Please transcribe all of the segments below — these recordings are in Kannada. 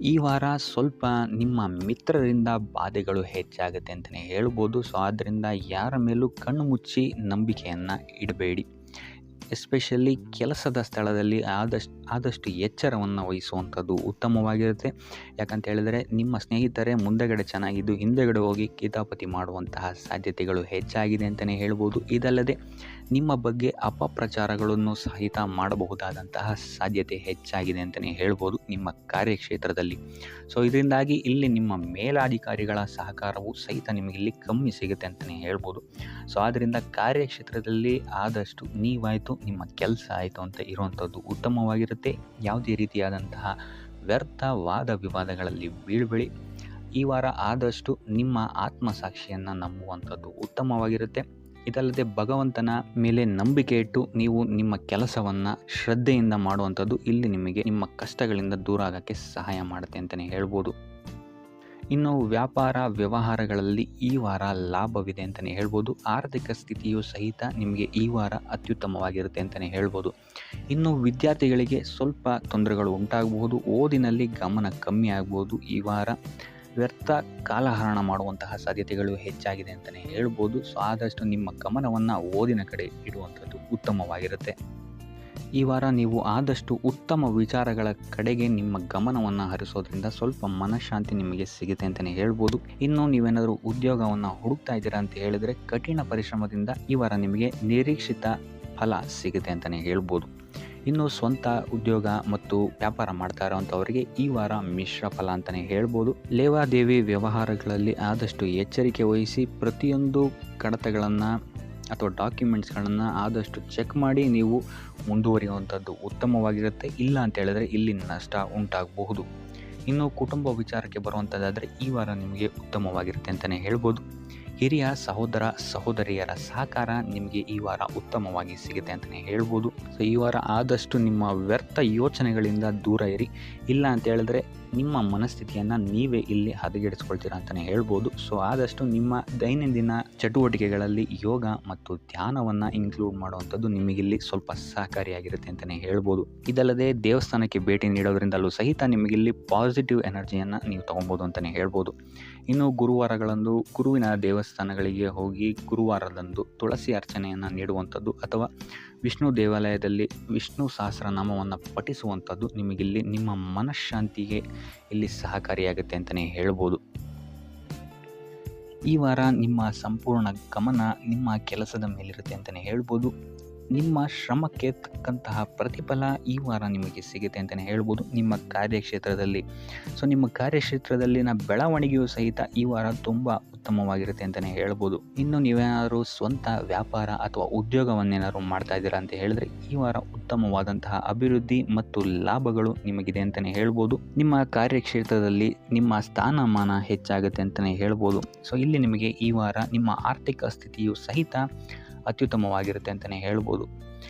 ಈ ವಾರ ಸ್ವಲ್ಪ ನಿಮ್ಮ ಮಿತ್ರರಿಂದ ಬಾಧೆಗಳು ಹೆಚ್ಚಾಗುತ್ತೆ ಅಂತಲೇ ಹೇಳ್ಬೋದು. ಸೊ ಆದ್ದರಿಂದ ಯಾರ ಮೇಲೂ ಕಣ್ಣು ಮುಚ್ಚಿ ನಂಬಿಕೆಯನ್ನು ಇಡಬೇಡಿ. ಎಸ್ಪೆಷಲಿ ಕೆಲಸದ ಸ್ಥಳದಲ್ಲಿ ಆದಷ್ಟು ಎಚ್ಚರವನ್ನು ವಹಿಸುವಂಥದ್ದು ಉತ್ತಮವಾಗಿರುತ್ತೆ. ಯಾಕಂತ ಹೇಳಿದರೆ ನಿಮ್ಮ ಸ್ನೇಹಿತರೇ ಮುಂದೆಗಡೆ ಚೆನ್ನಾಗಿದ್ದು ಹಿಂದೆಗಡೆ ಹೋಗಿ ಕಿತಾಪತಿ ಮಾಡುವಂತಹ ಸಾಧ್ಯತೆಗಳು ಹೆಚ್ಚಾಗಿದೆ ಅಂತಲೇ ಹೇಳ್ಬೋದು. ಇದಲ್ಲದೆ ನಿಮ್ಮ ಬಗ್ಗೆ ಅಪಪ್ರಚಾರಗಳನ್ನು ಸಹಿತ ಮಾಡಬಹುದಾದಂತಹ ಸಾಧ್ಯತೆ ಹೆಚ್ಚಾಗಿದೆ ಅಂತಲೇ ಹೇಳ್ಬೋದು ನಿಮ್ಮ ಕಾರ್ಯಕ್ಷೇತ್ರದಲ್ಲಿ. ಸೊ ಇದರಿಂದಾಗಿ ಇಲ್ಲಿ ನಿಮ್ಮ ಮೇಲಾಧಿಕಾರಿಗಳ ಸಹಕಾರವು ಸಹಿತ ನಿಮಗಿಲ್ಲಿ ಕಮ್ಮಿ ಸಿಗುತ್ತೆ ಅಂತಲೇ ಹೇಳ್ಬೋದು. ಸೊ ಆದ್ದರಿಂದ ಕಾರ್ಯಕ್ಷೇತ್ರದಲ್ಲಿ ಆದಷ್ಟು ನೀವಾಯಿತು ನಿಮ್ಮ ಕೆಲಸ ಆಯಿತು ಅಂತ ಇರುವಂಥದ್ದು ಉತ್ತಮವಾಗಿರುತ್ತೆ. ಯಾವುದೇ ರೀತಿಯಾದಂತಹ ವ್ಯರ್ಥ ವಾದ ವಿವಾದಗಳಲ್ಲಿ ಬೀಳ್ಬೇಡಿ. ಈ ವಾರ ಆದಷ್ಟು ನಿಮ್ಮ ಆತ್ಮಸಾಕ್ಷಿಯನ್ನು ನಂಬುವಂಥದ್ದು ಉತ್ತಮವಾಗಿರುತ್ತೆ. ಇದಲ್ಲದೆ ಭಗವಂತನ ಮೇಲೆ ನಂಬಿಕೆ ಇಟ್ಟು ನೀವು ನಿಮ್ಮ ಕೆಲಸವನ್ನು ಶ್ರದ್ಧೆಯಿಂದ ಮಾಡುವಂಥದ್ದು ಇಲ್ಲಿ ನಿಮಗೆ ನಿಮ್ಮ ಕಷ್ಟಗಳಿಂದ ದೂರ ಆಗೋಕ್ಕೆ ಸಹಾಯ ಮಾಡುತ್ತೆ ಅಂತಲೇ ಹೇಳ್ಬೋದು. ಇನ್ನು ವ್ಯಾಪಾರ ವ್ಯವಹಾರಗಳಲ್ಲಿ ಈ ವಾರ ಲಾಭವಿದೆ ಅಂತಲೇ ಹೇಳ್ಬೋದು. ಆರ್ಥಿಕ ಸ್ಥಿತಿಯು ಸಹಿತ ನಿಮಗೆ ಈ ವಾರ ಅತ್ಯುತ್ತಮವಾಗಿರುತ್ತೆ ಅಂತಲೇ ಹೇಳ್ಬೋದು. ಇನ್ನು ವಿದ್ಯಾರ್ಥಿಗಳಿಗೆ ಸ್ವಲ್ಪ ತೊಂದರೆಗಳು ಉಂಟಾಗಬಹುದು. ಓದಿನಲ್ಲಿ ಗಮನ ಕಮ್ಮಿ ಆಗ್ಬೋದು. ಈ ವಾರ ವ್ಯರ್ಥ ಕಾಲಹರಣ ಮಾಡುವಂತಹ ಸಾಧ್ಯತೆಗಳು ಹೆಚ್ಚಾಗಿದೆ ಅಂತಲೇ ಹೇಳ್ಬೋದು. ಸೊ ಆದಷ್ಟು ನಿಮ್ಮ ಗಮನವನ್ನು ಓದಿನ ಕಡೆ ಇಡುವಂಥದ್ದು ಉತ್ತಮವಾಗಿರುತ್ತೆ. ಈ ವಾರ ನೀವು ಆದಷ್ಟು ಉತ್ತಮ ವಿಚಾರಗಳ ಕಡೆಗೆ ನಿಮ್ಮ ಗಮನವನ್ನು ಹರಿಸೋದ್ರಿಂದ ಸ್ವಲ್ಪ ಮನಃಶಾಂತಿ ನಿಮಗೆ ಸಿಗುತ್ತೆ ಅಂತಲೇ ಹೇಳ್ಬೋದು. ಇನ್ನು ನೀವೇನಾದರೂ ಉದ್ಯೋಗವನ್ನು ಹುಡುಕ್ತಾ ಇದ್ದೀರಾ ಅಂತ ಹೇಳಿದರೆ ಕಠಿಣ ಪರಿಶ್ರಮದಿಂದ ಈ ವಾರ ನಿಮಗೆ ನಿರೀಕ್ಷಿತ ಫಲ ಸಿಗುತ್ತೆ ಅಂತಲೇ ಹೇಳ್ಬೋದು. ಇನ್ನು ಸ್ವಂತ ಉದ್ಯೋಗ ಮತ್ತು ವ್ಯಾಪಾರ ಮಾಡ್ತಾ ಇರೋವಂಥವರಿಗೆ ಈ ವಾರ ಮಿಶ್ರ ಫಲ ಅಂತಲೇ ಹೇಳ್ಬೋದು. ಲೇವಾದೇವಿ ವ್ಯವಹಾರಗಳಲ್ಲಿ ಆದಷ್ಟು ಎಚ್ಚರಿಕೆ ವಹಿಸಿ ಪ್ರತಿಯೊಂದು ಕಡತಗಳನ್ನು ಅಥವಾ ಡಾಕ್ಯುಮೆಂಟ್ಸ್ಗಳನ್ನು ಆದಷ್ಟು ಚೆಕ್ ಮಾಡಿ ನೀವು ಮುಂದುವರಿಯುವಂಥದ್ದು ಉತ್ತಮವಾಗಿರುತ್ತೆ. ಇಲ್ಲ ಅಂತ ಹೇಳಿದ್ರೆ ಇಲ್ಲಿ ನಷ್ಟ ಉಂಟಾಗಬಹುದು. ಇನ್ನು ಕುಟುಂಬ ವಿಚಾರಕ್ಕೆ ಬರುವಂಥದ್ದಾದರೆ ಈ ವಾರ ನಿಮಗೆ ಉತ್ತಮವಾಗಿರುತ್ತೆ ಅಂತಲೇ ಹೇಳ್ಬೋದು. ಹಿರಿಯ ಸಹೋದರ ಸಹೋದರಿಯರ ಸಹಕಾರ ನಿಮಗೆ ಈ ವಾರ ಉತ್ತಮವಾಗಿ ಸಿಗುತ್ತೆ ಅಂತಲೇ ಹೇಳ್ಬೋದು. ಸೊ ಈ ವಾರ ಆದಷ್ಟು ನಿಮ್ಮ ವ್ಯರ್ಥ ಯೋಚನೆಗಳಿಂದ ದೂರ ಇರಿ. ಇಲ್ಲ ಅಂತ ಹೇಳಿದ್ರೆ ನಿಮ್ಮ ಮನಸ್ಥಿತಿಯನ್ನು ನೀವೇ ಇಲ್ಲಿ ಹದಗೆಡಿಸ್ಕೊಳ್ತೀರಾ ಅಂತಲೇ ಹೇಳ್ಬೋದು. ಸೊ ಆದಷ್ಟು ನಿಮ್ಮ ದೈನಂದಿನ ಚಟುವಟಿಕೆಗಳಲ್ಲಿ ಯೋಗ ಮತ್ತು ಧ್ಯಾನವನ್ನು ಇನ್ಕ್ಲೂಡ್ ಮಾಡುವಂಥದ್ದು ನಿಮಗಿಲ್ಲಿ ಸ್ವಲ್ಪ ಸಹಕಾರಿಯಾಗಿರುತ್ತೆ ಅಂತಲೇ ಹೇಳ್ಬೋದು. ಇದಲ್ಲದೆ ದೇವಸ್ಥಾನಕ್ಕೆ ಭೇಟಿ ನೀಡೋದ್ರಿಂದಲೂ ಸಹಿತ ನಿಮಗಿಲ್ಲಿ ಪಾಸಿಟಿವ್ ಎನರ್ಜಿಯನ್ನು ನೀವು ತೊಗೊಬೋದು ಅಂತಲೇ ಹೇಳ್ಬೋದು. ಇನ್ನು ಗುರುವಾರಗಳಂದು ಗುರುವಿನ ದೇವಸ್ಥಾನಗಳಿಗೆ ಹೋಗಿ ಗುರುವಾರದಂದು ತುಳಸಿ ಅರ್ಚನೆಯನ್ನು ನೀಡುವಂಥದ್ದು ಅಥವಾ ವಿಷ್ಣು ದೇವಾಲಯದಲ್ಲಿ ವಿಷ್ಣು ಸಹಸ್ರನಾಮವನ್ನು ಪಠಿಸುವಂಥದ್ದು ನಿಮಗಿಲ್ಲಿ ನಿಮ್ಮ ಮನಃಶಾಂತಿಗೆ ಇಲ್ಲಿ ಸಹಕಾರಿಯಾಗುತ್ತೆ ಅಂತಲೇ ಹೇಳ್ಬೋದು. ಈ ವಾರ ನಿಮ್ಮ ಸಂಪೂರ್ಣ ಗಮನ ನಿಮ್ಮ ಕೆಲಸದ ಮೇಲಿರುತ್ತೆ ಅಂತಲೇ ಹೇಳ್ಬೋದು. ನಿಮ್ಮ ಶ್ರಮಕ್ಕೆ ತಕ್ಕಂತಹ ಪ್ರತಿಫಲ ಈ ವಾರ ನಿಮಗೆ ಸಿಗುತ್ತೆ ಅಂತಲೇ ಹೇಳ್ಬೋದು ನಿಮ್ಮ ಕಾರ್ಯಕ್ಷೇತ್ರದಲ್ಲಿ. ಸೊ ನಿಮ್ಮ ಕಾರ್ಯಕ್ಷೇತ್ರದಲ್ಲಿನ ಬೆಳವಣಿಗೆಯೂ ಸಹಿತ ಈ ವಾರ ತುಂಬ ಉತ್ತಮವಾಗಿರುತ್ತೆ ಅಂತಲೇ ಹೇಳ್ಬೋದು. ಇನ್ನು ನೀವೇನಾದರೂ ಸ್ವಂತ ವ್ಯಾಪಾರ ಅಥವಾ ಉದ್ಯೋಗವನ್ನೇನಾದ್ರು ಮಾಡ್ತಾ ಇದ್ದೀರಾ ಅಂತ ಹೇಳಿದ್ರೆ ಈ ವಾರ ಉತ್ತಮವಾದಂತಹ ಅಭಿವೃದ್ಧಿ ಮತ್ತು ಲಾಭಗಳು ನಿಮಗಿದೆ ಅಂತಲೇ ಹೇಳ್ಬೋದು. ನಿಮ್ಮ ಕಾರ್ಯಕ್ಷೇತ್ರದಲ್ಲಿ ನಿಮ್ಮ ಸ್ಥಾನಮಾನ ಹೆಚ್ಚಾಗುತ್ತೆ ಅಂತಲೇ ಹೇಳ್ಬೋದು. ಸೊ ಇಲ್ಲಿ ನಿಮಗೆ ಈ ವಾರ ನಿಮ್ಮ ಆರ್ಥಿಕ ಸ್ಥಿತಿಯು ಸಹಿತ ಅತ್ಯುತ್ತಮವಾಗಿರುತ್ತೆ ಅಂತಲೇ ಹೇಳ್ಬೋದು.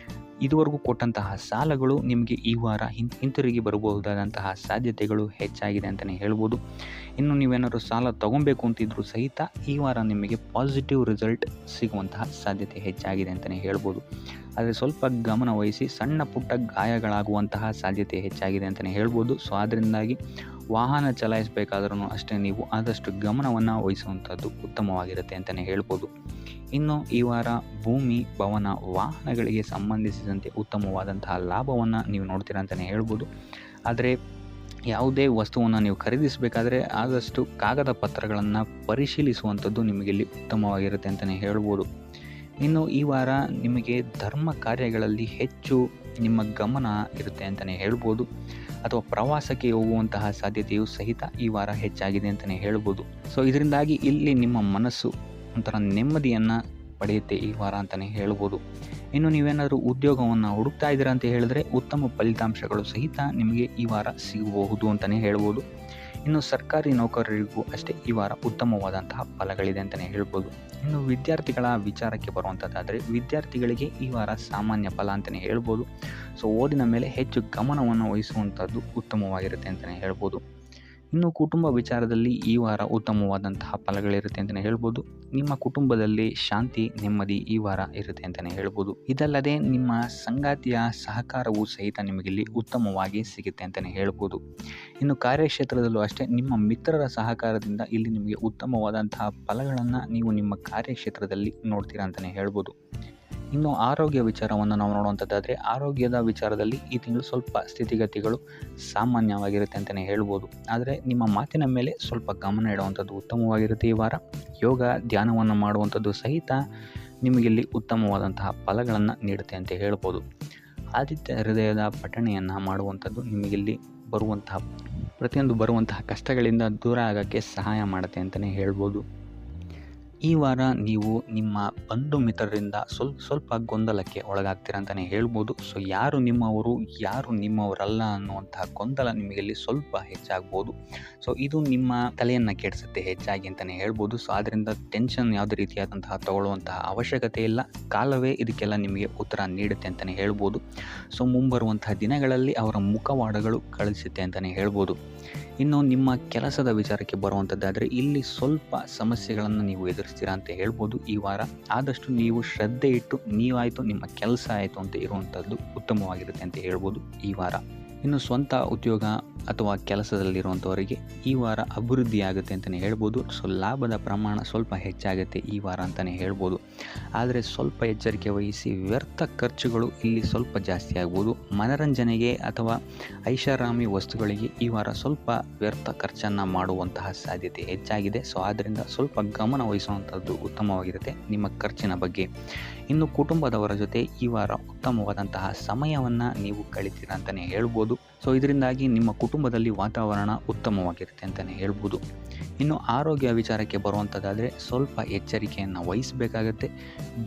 ಇದುವರೆಗೂ ಕೊಟ್ಟಂತಹ ಸಾಲಗಳು ನಿಮಗೆ ಈ ವಾರ ಹಿಂತಿರುಗಿ ಬರಬಹುದಾದಂತಹ ಸಾಧ್ಯತೆಗಳು ಹೆಚ್ಚಾಗಿದೆ ಅಂತಲೇ ಹೇಳ್ಬೋದು. ಇನ್ನು ನೀವೇನಾದರೂ ಸಾಲ ತೊಗೊಬೇಕು ಅಂತಿದ್ರೂ ಸಹಿತ ಈ ವಾರ ನಿಮಗೆ ಪಾಸಿಟಿವ್ ರಿಸಲ್ಟ್ ಸಿಗುವಂತಹ ಸಾಧ್ಯತೆ ಹೆಚ್ಚಾಗಿದೆ ಅಂತಲೇ ಹೇಳ್ಬೋದು. ಆದರೆ ಸ್ವಲ್ಪ ಗಮನ ವಹಿಸಿ ಸಣ್ಣ ಪುಟ್ಟ ಗಾಯಗಳಾಗುವಂತಹ ಸಾಧ್ಯತೆ ಹೆಚ್ಚಾಗಿದೆ ಅಂತಲೇ ಹೇಳ್ಬೋದು. ಸೊ ಅದರಿಂದಾಗಿ ವಾಹನ ಚಲಾಯಿಸಬೇಕಾದ್ರೂ ಅಷ್ಟೇ ನೀವು ಆದಷ್ಟು ಗಮನವನ್ನು ವಹಿಸುವಂಥದ್ದು ಉತ್ತಮವಾಗಿರುತ್ತೆ ಅಂತಲೇ ಹೇಳ್ಬೋದು. ಇನ್ನು ಈ ವಾರ ಭೂಮಿ ಭವನ ವಾಹನಗಳಿಗೆ ಸಂಬಂಧಿಸಿದಂತೆ ಉತ್ತಮವಾದಂತಹ ಲಾಭವನ್ನು ನೀವು ನೋಡ್ತೀರಾ ಅಂತಲೇ ಹೇಳ್ಬೋದು. ಆದರೆ ಯಾವುದೇ ವಸ್ತುವನ್ನು ನೀವು ಖರೀದಿಸಬೇಕಾದ್ರೆ ಆದಷ್ಟು ಕಾಗದ ಪತ್ರಗಳನ್ನು ಪರಿಶೀಲಿಸುವಂಥದ್ದು ನಿಮಗಿಲ್ಲಿ ಉತ್ತಮವಾಗಿರುತ್ತೆ ಅಂತಲೇ ಹೇಳ್ಬೋದು. ಇನ್ನು ಈ ವಾರ ನಿಮಗೆ ಧರ್ಮ ಕಾರ್ಯಗಳಲ್ಲಿ ಹೆಚ್ಚು ನಿಮ್ಮ ಗಮನ ಇರುತ್ತೆ ಅಂತಲೇ ಹೇಳ್ಬೋದು. ಅಥವಾ ಪ್ರವಾಸಕ್ಕೆ ಹೋಗುವಂತಹ ಸಾಧ್ಯತೆಯು ಸಹಿತ ಈ ವಾರ ಹೆಚ್ಚಾಗಿದೆ ಅಂತಲೇ ಹೇಳ್ಬೋದು. ಸೊ ಇದರಿಂದಾಗಿ ಇಲ್ಲಿ ನಿಮ್ಮ ಮನಸ್ಸು ಒಂಥರ ನೆಮ್ಮದಿಯನ್ನು ಪಡೆಯುತ್ತೆ ಈ ವಾರ ಅಂತಲೇ ಹೇಳ್ಬೋದು. ಇನ್ನು ನೀವೇನಾದರೂ ಉದ್ಯೋಗವನ್ನು ಹುಡುಕ್ತಾ ಇದ್ದೀರಾ ಅಂತ ಹೇಳಿದ್ರೆ ಉತ್ತಮ ಫಲಿತಾಂಶಗಳು ಸಹಿತ ನಿಮಗೆ ಈ ವಾರ ಸಿಗಬಹುದು ಅಂತಲೇ ಹೇಳ್ಬೋದು. ಇನ್ನು ಸರ್ಕಾರಿ ನೌಕರರಿಗೂ ಅಷ್ಟೇ ಈ ವಾರ ಉತ್ತಮವಾದಂತಹ ಫಲಗಳಿದೆ ಅಂತಲೇ ಹೇಳ್ಬೋದು. ಇನ್ನು ವಿದ್ಯಾರ್ಥಿಗಳ ವಿಚಾರಕ್ಕೆ ಬರುವಂಥದ್ದಾದರೆ ವಿದ್ಯಾರ್ಥಿಗಳಿಗೆ ಈ ವಾರ ಸಾಮಾನ್ಯ ಫಲ ಅಂತಲೇ ಹೇಳ್ಬೋದು. ಸೊ ಓದಿನ ಮೇಲೆ ಹೆಚ್ಚು ಗಮನವನ್ನು ವಹಿಸುವಂಥದ್ದು ಉತ್ತಮವಾಗಿರುತ್ತೆ ಅಂತಲೇ ಹೇಳ್ಬೋದು. ಇನ್ನು ಕುಟುಂಬ ವಿಚಾರದಲ್ಲಿ ಈ ವಾರ ಉತ್ತಮವಾದಂತಹ ಫಲಗಳಿರುತ್ತೆ ಅಂತಲೇ ಹೇಳ್ಬೋದು. ನಿಮ್ಮ ಕುಟುಂಬದಲ್ಲಿ ಶಾಂತಿ ನೆಮ್ಮದಿ ಈ ವಾರ ಇರುತ್ತೆ ಅಂತಲೇ ಹೇಳ್ಬೋದು. ಇದಲ್ಲದೆ ನಿಮ್ಮ ಸಂಗಾತಿಯ ಸಹಕಾರವೂ ಸಹಿತ ನಿಮಗಿಲ್ಲಿ ಉತ್ತಮವಾಗಿ ಸಿಗುತ್ತೆ ಅಂತಲೇ ಹೇಳ್ಬೋದು. ಇನ್ನು ಕಾರ್ಯಕ್ಷೇತ್ರದಲ್ಲೂ ಅಷ್ಟೇ ನಿಮ್ಮ ಮಿತ್ರರ ಸಹಕಾರದಿಂದ ಇಲ್ಲಿ ನಿಮಗೆ ಉತ್ತಮವಾದಂತಹ ಫಲಗಳನ್ನು ನೀವು ನಿಮ್ಮ ಕಾರ್ಯಕ್ಷೇತ್ರದಲ್ಲಿ ನೋಡ್ತೀರಾ ಅಂತಲೇ ಹೇಳ್ಬೋದು. ಇನ್ನು ಆರೋಗ್ಯ ವಿಚಾರವನ್ನು ನಾವು ನೋಡುವಂಥದ್ದಾದರೆ ಆರೋಗ್ಯದ ವಿಚಾರದಲ್ಲಿ ಈ ತಿಂಗಳು ಸ್ವಲ್ಪ ಸ್ಥಿತಿಗತಿಗಳು ಸಾಮಾನ್ಯವಾಗಿರುತ್ತೆ ಅಂತಲೇ ಹೇಳ್ಬೋದು. ಆದರೆ ನಿಮ್ಮ ಮಾತಿನ ಮೇಲೆ ಸ್ವಲ್ಪ ಗಮನ ಇಡುವಂಥದ್ದು ಉತ್ತಮವಾಗಿರುತ್ತೆ. ಈ ವಾರ ಯೋಗ ಧ್ಯಾನವನ್ನು ಮಾಡುವಂಥದ್ದು ಸಹಿತ ನಿಮಗಿಲ್ಲಿ ಉತ್ತಮವಾದಂತಹ ಫಲಗಳನ್ನು ನೀಡುತ್ತೆ ಅಂತ ಹೇಳ್ಬೋದು. ಆದಿತ್ಯ ಹೃದಯದ ಪಠಣೆಯನ್ನು ಮಾಡುವಂಥದ್ದು ನಿಮಗಿಲ್ಲಿ ಬರುವಂತಹ ಕಷ್ಟಗಳಿಂದ ದೂರ ಆಗೋಕ್ಕೆ ಸಹಾಯ ಮಾಡುತ್ತೆ ಅಂತಲೇ ಹೇಳ್ಬೋದು. ಈ ವಾರ ನೀವು ನಿಮ್ಮ ಬಂಧು ಮಿತ್ರರಿಂದ ಸ್ವಲ್ಪ ಗೊಂದಲಕ್ಕೆ ಒಳಗಾಗ್ತೀರ ಅಂತಲೇ ಹೇಳ್ಬೋದು. ಸೊ ಯಾರು ನಿಮ್ಮವರು ಯಾರು ನಿಮ್ಮವರಲ್ಲ ಅನ್ನುವಂತಹ ಗೊಂದಲ ನಿಮಗಿಲ್ಲಿ ಸ್ವಲ್ಪ ಹೆಚ್ಚಾಗ್ಬೋದು. ಸೊ ಇದು ನಿಮ್ಮ ತಲೆಯನ್ನು ಕೆಡಿಸುತ್ತೆ ಹೆಚ್ಚಾಗಿ ಅಂತಲೇ ಹೇಳ್ಬೋದು. ಸೊ ಆದ್ದರಿಂದ ಟೆನ್ಷನ್ ಯಾವುದೇ ರೀತಿಯಾದಂತಹ ತಗೊಳ್ಳುವಂತಹ ಅವಶ್ಯಕತೆ ಇಲ್ಲ. ಕಾಲವೇ ಇದಕ್ಕೆಲ್ಲ ನಿಮಗೆ ಉತ್ತರ ನೀಡುತ್ತೆ ಅಂತಲೇ ಹೇಳ್ಬೋದು. ಸೊ ಮುಂಬರುವಂತಹ ದಿನಗಳಲ್ಲಿ ಅವರ ಮುಖವಾಡಗಳು ಕಳಿಸುತ್ತೆ ಅಂತಲೇ ಹೇಳ್ಬೋದು. ಇನ್ನು ನಿಮ್ಮ ಕೆಲಸದ ವಿಚಾರಕ್ಕೆ ಬರುವಂಥದ್ದಾದರೆ ಇಲ್ಲಿ ಸ್ವಲ್ಪ ಸಮಸ್ಯೆಗಳನ್ನು ನೀವು ಎದುರಿಸ್ತೀರಾ ಅಂತ ಹೇಳ್ಬೋದು. ಈ ವಾರ ಆದಷ್ಟು ನೀವು ಶ್ರದ್ಧೆ ಇಟ್ಟು ನೀವಾಯಿತು ನಿಮ್ಮ ಕೆಲಸ ಆಯಿತು ಅಂತ ಇರುವಂಥದ್ದು ಉತ್ತಮವಾಗಿರುತ್ತೆ ಅಂತ ಹೇಳ್ಬೋದು ಈ ವಾರ. ಇನ್ನು ಸ್ವಂತ ಉದ್ಯೋಗ ಅಥವಾ ಕೆಲಸದಲ್ಲಿರುವಂಥವರಿಗೆ ಈ ವಾರ ಅಭಿವೃದ್ಧಿ ಆಗುತ್ತೆ ಅಂತಲೇ ಹೇಳ್ಬೋದು. ಸೊ ಲಾಭದ ಪ್ರಮಾಣ ಸ್ವಲ್ಪ ಹೆಚ್ಚಾಗುತ್ತೆ ಈ ವಾರ ಅಂತಲೇ ಹೇಳ್ಬೋದು. ಆದರೆ ಸ್ವಲ್ಪ ಎಚ್ಚರಿಕೆ ವಹಿಸಿ, ವ್ಯರ್ಥ ಖರ್ಚುಗಳು ಇಲ್ಲಿ ಸ್ವಲ್ಪ ಜಾಸ್ತಿ ಆಗ್ಬೋದು. ಮನರಂಜನೆಗೆ ಅಥವಾ ಐಷಾರಾಮಿ ವಸ್ತುಗಳಿಗೆ ಈ ವಾರ ಸ್ವಲ್ಪ ವ್ಯರ್ಥ ಖರ್ಚನ್ನು ಮಾಡುವಂತಹ ಸಾಧ್ಯತೆ ಹೆಚ್ಚಾಗಿದೆ. ಸೊ ಆದ್ದರಿಂದ ಸ್ವಲ್ಪ ಗಮನ ವಹಿಸುವಂಥದ್ದು ಉತ್ತಮವಾಗಿರುತ್ತೆ ನಿಮ್ಮ ಖರ್ಚಿನ ಬಗ್ಗೆ. ಇನ್ನು ಕುಟುಂಬದವರ ಜೊತೆ ಈ ವಾರ ಉತ್ತಮವಾದಂತಹ ಸಮಯವನ್ನು ನೀವು ಕಳಿತೀರ ಅಂತಲೇ ಹೇಳ್ಬೋದು. ಸೊ ಇದರಿಂದಾಗಿ ನಿಮ್ಮ ಕುಟುಂಬದಲ್ಲಿ ವಾತಾವರಣ ಉತ್ತಮವಾಗಿರುತ್ತೆ ಅಂತಲೇ ಹೇಳ್ಬೋದು. ಇನ್ನು ಆರೋಗ್ಯ ವಿಚಾರಕ್ಕೆ ಬರುವಂಥದ್ದಾದರೆ ಸ್ವಲ್ಪ ಎಚ್ಚರಿಕೆಯನ್ನು ವಹಿಸಬೇಕಾಗತ್ತೆ.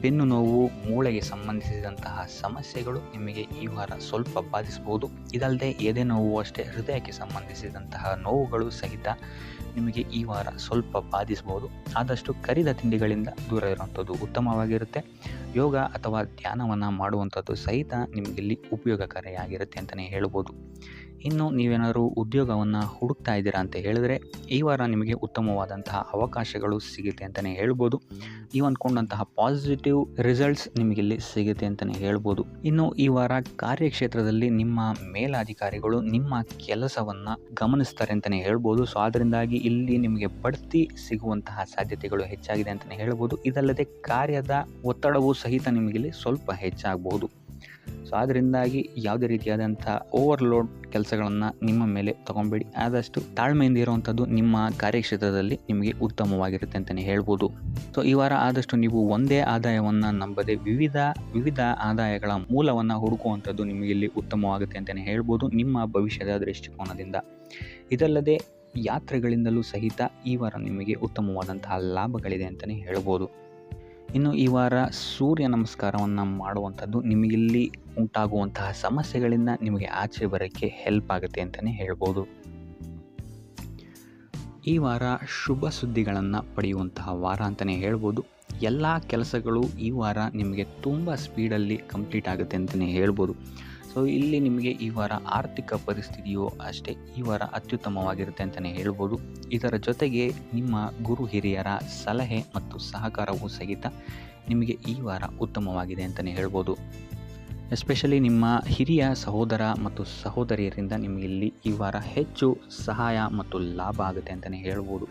ಬೆನ್ನು ನೋವು, ಮೂಳೆಗೆ ಸಂಬಂಧಿಸಿದಂತಹ ಸಮಸ್ಯೆಗಳು ನಿಮಗೆ ಈ ವಾರ ಸ್ವಲ್ಪ ಬಾಧಿಸ್ಬೋದು. ಇದಲ್ಲದೆ ಎದೆ ನೋವು ಅಷ್ಟೇ, ಹೃದಯಕ್ಕೆ ಸಂಬಂಧಿಸಿದಂತಹ ನೋವುಗಳು ಸಹಿತ ನಿಮಗೆ ಈ ವಾರ ಸ್ವಲ್ಪ ಬಾಧಿಸ್ಬೋದು. ಆದಷ್ಟು ಕರಿದ ತಿಂಡಿಗಳಿಂದ ದೂರ ಇರುವಂಥದ್ದು ಉತ್ತಮವಾಗಿರುತ್ತೆ. ಯೋಗ ಅಥವಾ ಧ್ಯಾನವನ್ನು ಮಾಡುವಂಥದ್ದು ಸಹಿತ ನಿಮಗಿಲ್ಲಿ ಉಪಯೋಗಕಾರಿಯಾಗಿರುತ್ತೆ ಅಂತಲೇ ಹೇಳ್ಬೋದು. ಇನ್ನು ನೀವೇನಾದರೂ ಉದ್ಯೋಗವನ್ನು ಹುಡುಕ್ತಾ ಇದ್ದೀರಾ ಅಂತ ಹೇಳಿದ್ರೆ ಈ ವಾರ ನಿಮಗೆ ಉತ್ತಮವಾದಂತಹ ಅವಕಾಶಗಳು ಸಿಗುತ್ತೆ ಅಂತಲೇ ಹೇಳ್ಬೋದು. ನೀವು ಅಂದ್ಕೊಂಡಂತಹ ಪಾಸಿಟಿವ್ ರಿಸಲ್ಟ್ಸ್ ನಿಮಗಿಲ್ಲಿ ಸಿಗುತ್ತೆ ಅಂತಲೇ ಹೇಳ್ಬೋದು. ಇನ್ನು ಈ ವಾರ ಕಾರ್ಯಕ್ಷೇತ್ರದಲ್ಲಿ ನಿಮ್ಮ ಮೇಲಾಧಿಕಾರಿಗಳು ನಿಮ್ಮ ಕೆಲಸವನ್ನು ಗಮನಿಸ್ತಾರೆ ಅಂತಲೇ ಹೇಳ್ಬೋದು. ಸೊ ಅದರಿಂದಾಗಿ ಇಲ್ಲಿ ನಿಮಗೆ ಬಡ್ತಿ ಸಿಗುವಂತಹ ಸಾಧ್ಯತೆಗಳು ಹೆಚ್ಚಾಗಿದೆ ಅಂತಲೇ ಹೇಳ್ಬೋದು. ಇದಲ್ಲದೆ ಕಾರ್ಯದ ಒತ್ತಡವೂ ಸಹಿತ ನಿಮಗಿಲ್ಲಿ ಸ್ವಲ್ಪ ಹೆಚ್ಚಾಗಬಹುದು. ಸೊ ಅದರಿಂದಾಗಿ ಯಾವುದೇ ರೀತಿಯಾದಂಥ ಓವರ್ಲೋಡ್ ಕೆಲಸಗಳನ್ನು ನಿಮ್ಮ ಮೇಲೆ ತಗೊಬೇಡಿ. ಆದಷ್ಟು ತಾಳ್ಮೆಯಿಂದ ಇರುವಂಥದ್ದು ನಿಮ್ಮ ಕಾರ್ಯಕ್ಷೇತ್ರದಲ್ಲಿ ನಿಮಗೆ ಉತ್ತಮವಾಗಿರುತ್ತೆ ಅಂತಲೇ ಹೇಳ್ಬೋದು. ಸೊ ಈ ವಾರ ಆದಷ್ಟು ನೀವು ಒಂದೇ ಆದಾಯವನ್ನು ನಂಬದೆ ವಿವಿಧ ಆದಾಯಗಳ ಮೂಲವನ್ನು ಹುಡುಕುವಂಥದ್ದು ನಿಮಗಿಲ್ಲಿ ಉತ್ತಮವಾಗುತ್ತೆ ಅಂತಲೇ ಹೇಳ್ಬೋದು ನಿಮ್ಮ ಭವಿಷ್ಯದ ದೃಷ್ಟಿಕೋನದಿಂದ. ಇದಲ್ಲದೆ ಯಾತ್ರೆಗಳಿಂದಲೂ ಸಹಿತ ಈ ವಾರ ನಿಮಗೆ ಉತ್ತಮವಾದಂತಹ ಲಾಭಗಳಿದೆ ಅಂತಲೇ ಹೇಳ್ಬೋದು. ಇನ್ನು ಈ ವಾರ ಸೂರ್ಯ ನಮಸ್ಕಾರವನ್ನು ಮಾಡುವಂಥದ್ದು ನಿಮಗಿಲ್ಲಿ ಉಂಟಾಗುವಂತಹ ಸಮಸ್ಯೆಗಳಿಂದ ನಿಮಗೆ ಆಚೆ ಬರೋಕ್ಕೆ ಹೆಲ್ಪ್ ಆಗುತ್ತೆ ಅಂತಲೇ ಹೇಳ್ಬೋದು. ಈ ವಾರ ಶುಭ ಸುದ್ದಿಗಳನ್ನು ಪಡೆಯುವಂತಹ ವಾರ ಅಂತಲೇ ಹೇಳ್ಬೋದು. ಎಲ್ಲ ಕೆಲಸಗಳು ಈ ವಾರ ನಿಮಗೆ ತುಂಬ ಸ್ಪೀಡಲ್ಲಿ ಕಂಪ್ಲೀಟ್ ಆಗುತ್ತೆ ಅಂತಲೇ ಹೇಳ್ಬೋದು. ಸೊ ಇಲ್ಲಿ ನಿಮಗೆ ಈ ವಾರ ಆರ್ಥಿಕ ಪರಿಸ್ಥಿತಿಯು ಅಷ್ಟೇ ಈ ವಾರ ಅತ್ಯುತ್ತಮವಾಗಿರುತ್ತೆ ಅಂತಲೇ ಹೇಳ್ಬೋದು. ಇದರ ಜೊತೆಗೆ ನಿಮ್ಮ ಗುರು ಹಿರಿಯರ ಸಲಹೆ ಮತ್ತು ಸಹಕಾರವೂ ಸಹಿತ ನಿಮಗೆ ಈ ವಾರ ಉತ್ತಮವಾಗಿದೆ ಅಂತಲೇ ಹೇಳ್ಬೋದು. ಎಸ್ಪೆಷಲಿ ನಿಮ್ಮ ಹಿರಿಯ ಸಹೋದರ ಮತ್ತು ಸಹೋದರಿಯರಿಂದ ನಿಮಗಿಲ್ಲಿ ಈ ವಾರ ಹೆಚ್ಚು ಸಹಾಯ ಮತ್ತು ಲಾಭ ಆಗುತ್ತೆ ಅಂತಲೇ ಹೇಳ್ಬೋದು.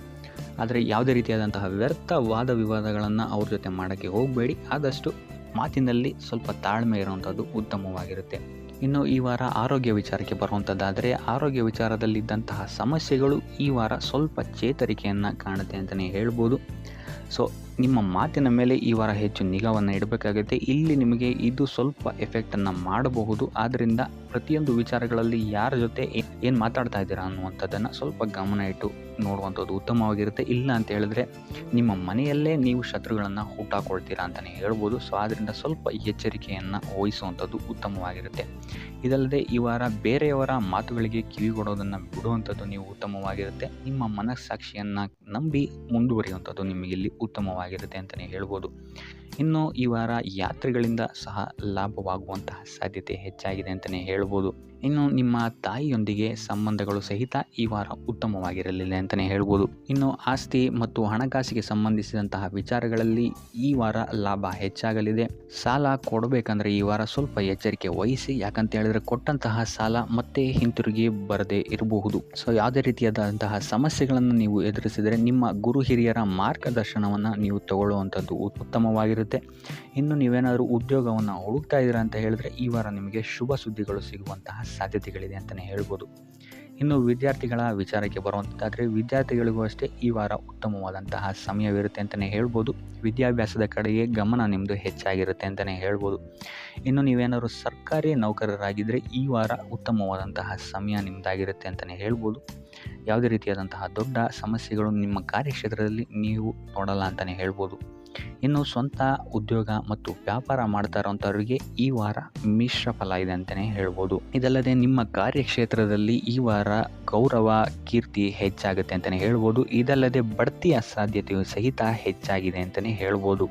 ಆದರೆ ಯಾವುದೇ ರೀತಿಯಾದಂತಹ ವ್ಯರ್ಥ ವಾದ ವಿವಾದಗಳನ್ನು ಅವ್ರ ಜೊತೆ ಮಾಡೋಕ್ಕೆ ಹೋಗಬೇಡಿ. ಆದಷ್ಟು ಮಾತಿನಲ್ಲಿ ಸ್ವಲ್ಪ ತಾಳ್ಮೆ ಇರುವಂಥದ್ದು ಉತ್ತಮವಾಗಿರುತ್ತೆ. ಇನ್ನು ಈ ವಾರ ಆರೋಗ್ಯ ವಿಚಾರಕ್ಕೆ ಬರುವಂಥದ್ದಾದರೆ ಆರೋಗ್ಯ ವಿಚಾರದಲ್ಲಿದ್ದಂತಹ ಸಮಸ್ಯೆಗಳು ಈ ವಾರ ಸ್ವಲ್ಪ ಚೇತರಿಕೆಯನ್ನು ಕಾಣುತ್ತೆ ಅಂತಲೇ ಹೇಳ್ಬೋದು. ಸೊ ನಿಮ್ಮ ಮಾತಿನ ಮೇಲೆ ಈ ವಾರ ಹೆಚ್ಚು ನಿಗಾವನ್ನು ಇಡಬೇಕಾಗುತ್ತೆ. ಇಲ್ಲಿ ನಿಮಗೆ ಇದು ಸ್ವಲ್ಪ ಎಫೆಕ್ಟನ್ನು ಮಾಡಬಹುದು. ಆದ್ದರಿಂದ ಪ್ರತಿಯೊಂದು ವಿಚಾರಗಳಲ್ಲಿ ಯಾರ ಜೊತೆ ಏನು ಮಾತಾಡ್ತಾ ಇದ್ದೀರಾ ಅನ್ನುವಂಥದ್ದನ್ನು ಸ್ವಲ್ಪ ಗಮನ ಇಟ್ಟು ನೋಡುವಂಥದ್ದು ಉತ್ತಮವಾಗಿರುತ್ತೆ. ಇಲ್ಲ ಅಂತ ಹೇಳಿದ್ರೆ ನಿಮ್ಮ ಮನೆಯಲ್ಲೇ ನೀವು ಶತ್ರುಗಳನ್ನು ಹುಟ್ಟಾಕೊಳ್ತೀರಾ ಅಂತಲೇ ಹೇಳ್ಬೋದು. ಸೊ ಆದ್ದರಿಂದ ಸ್ವಲ್ಪ ಎಚ್ಚರಿಕೆಯನ್ನು ವಹಿಸುವಂಥದ್ದು ಉತ್ತಮವಾಗಿರುತ್ತೆ. ಇದಲ್ಲದೆ ಈ ವಾರ ಬೇರೆಯವರ ಮಾತುಗಳಿಗೆ ಕಿವಿಗೊಡೋದನ್ನು ಬಿಡುವಂಥದ್ದು ನೀವು ಉತ್ತಮವಾಗಿರುತ್ತೆ. ನಿಮ್ಮ ಮನಸ್ಸಾಕ್ಷಿಯನ್ನು ನಂಬಿ ಮುಂದುವರಿಯುವಂಥದ್ದು ನಿಮಗಿಲ್ಲಿ ಉತ್ತಮವಾಗಿರುತ್ತೆ ಅಂತಲೇ ಹೇಳ್ಬೋದು. ಇನ್ನು ಈ ವಾರ ಯಾತ್ರೆಗಳಿಂದ ಸಹ ಲಾಭವಾಗುವಂತಹ ಸಾಧ್ಯತೆ ಹೆಚ್ಚಾಗಿದೆ ಅಂತಲೇ ಹೇಳ್ಬೋದು. ಇನ್ನು ನಿಮ್ಮ ತಾಯಿಯೊಂದಿಗೆ ಸಂಬಂಧಗಳು ಸಹಿತ ಈ ವಾರ ಉತ್ತಮವಾಗಿರಲಿಲ್ಲ ಅಂತಲೇ ಹೇಳ್ಬೋದು. ಇನ್ನು ಆಸ್ತಿ ಮತ್ತು ಹಣಕಾಸಿಗೆ ಸಂಬಂಧಿಸಿದಂತಹ ವಿಚಾರಗಳಲ್ಲಿ ಈ ವಾರ ಲಾಭ ಹೆಚ್ಚಾಗಲಿದೆ. ಸಾಲ ಕೊಡಬೇಕಂದ್ರೆ ಈ ವಾರ ಸ್ವಲ್ಪ ಎಚ್ಚರಿಕೆ ವಹಿಸಿ, ಯಾಕಂತ ಹೇಳಿದ್ರೆ ಕೊಟ್ಟಂತಹ ಸಾಲ ಮತ್ತೆ ಹಿಂತಿರುಗಿ ಬರದೇ ಇರಬಹುದು. ಸೊ ಯಾವುದೇ ರೀತಿಯಾದಂತಹ ಸಮಸ್ಯೆಗಳನ್ನು ನೀವು ಎದುರಿಸಿದರೆ ನಿಮ್ಮ ಗುರು ಹಿರಿಯರ ಮಾರ್ಗದರ್ಶನವನ್ನು ನೀವು ತಗೊಳ್ಳುವಂಥದ್ದು ಉತ್ತಮವಾಗಿರುತ್ತೆ. ಇನ್ನು ನೀವೇನಾದರೂ ಉದ್ಯೋಗವನ್ನು ಹುಡುಕ್ತಾ ಇದ್ದೀರಾ ಅಂತ ಹೇಳಿದ್ರೆ ಈ ವಾರ ನಿಮಗೆ ಶುಭ ಸುದ್ದಿಗಳು ಸಿಗುವಂತಹ ಸಾಧ್ಯತೆಗಳಿದೆ ಅಂತಲೇ ಹೇಳ್ಬೋದು. ಇನ್ನು ವಿದ್ಯಾರ್ಥಿಗಳ ವಿಚಾರಕ್ಕೆ ಬರುವಂಥದ್ದಾದರೆ ವಿದ್ಯಾರ್ಥಿಗಳಿಗೂ ಅಷ್ಟೇ ಈ ವಾರ ಉತ್ತಮವಾದಂತಹ ಸಮಯವಿರುತ್ತೆ ಅಂತಲೇ ಹೇಳ್ಬೋದು. ವಿದ್ಯಾಭ್ಯಾಸದ ಕಡೆಗೆ ಗಮನ ನಿಮ್ಮದು ಹೆಚ್ಚಾಗಿರುತ್ತೆ ಅಂತಲೇ ಹೇಳ್ಬೋದು. ಇನ್ನು ನೀವೇನಾದರೂ ಸರ್ಕಾರಿ ನೌಕರರಾಗಿದ್ದರೆ ಈ ವಾರ ಉತ್ತಮವಾದಂತಹ ಸಮಯ ನಿಮ್ಮದಾಗಿರುತ್ತೆ ಅಂತಲೇ ಹೇಳ್ಬೋದು. ಯಾವುದೇ ರೀತಿಯಾದಂತಹ ದೊಡ್ಡ ಸಮಸ್ಯೆಗಳು ನಿಮ್ಮ ಕಾರ್ಯಕ್ಷೇತ್ರದಲ್ಲಿ ನೀವು ನೋಡಲ್ಲ ಅಂತಲೇ ಹೇಳ್ಬೋದು. ಇನ್ನು ಸ್ವಂತ ಉದ್ಯೋಗ ಮತ್ತು ವ್ಯಾಪಾರ ಮಾಡ್ತಾ ಇರೋಂಥವ್ರಿಗೆ ಈ ವಾರ ಮಿಶ್ರ ಫಲ ಇದೆ ಅಂತಲೇ ಹೇಳ್ಬೋದು. ಇದಲ್ಲದೆ ನಿಮ್ಮ ಕಾರ್ಯಕ್ಷೇತ್ರದಲ್ಲಿ ಈ ವಾರ ಗೌರವ ಕೀರ್ತಿ ಹೆಚ್ಚಾಗುತ್ತೆ ಅಂತಲೇ ಹೇಳ್ಬೋದು. ಇದಲ್ಲದೆ ಬಡ್ತಿಯ ಸಾಧ್ಯತೆಯು ಸಹಿತ ಹೆಚ್ಚಾಗಿದೆ ಅಂತಲೇ ಹೇಳ್ಬೋದು.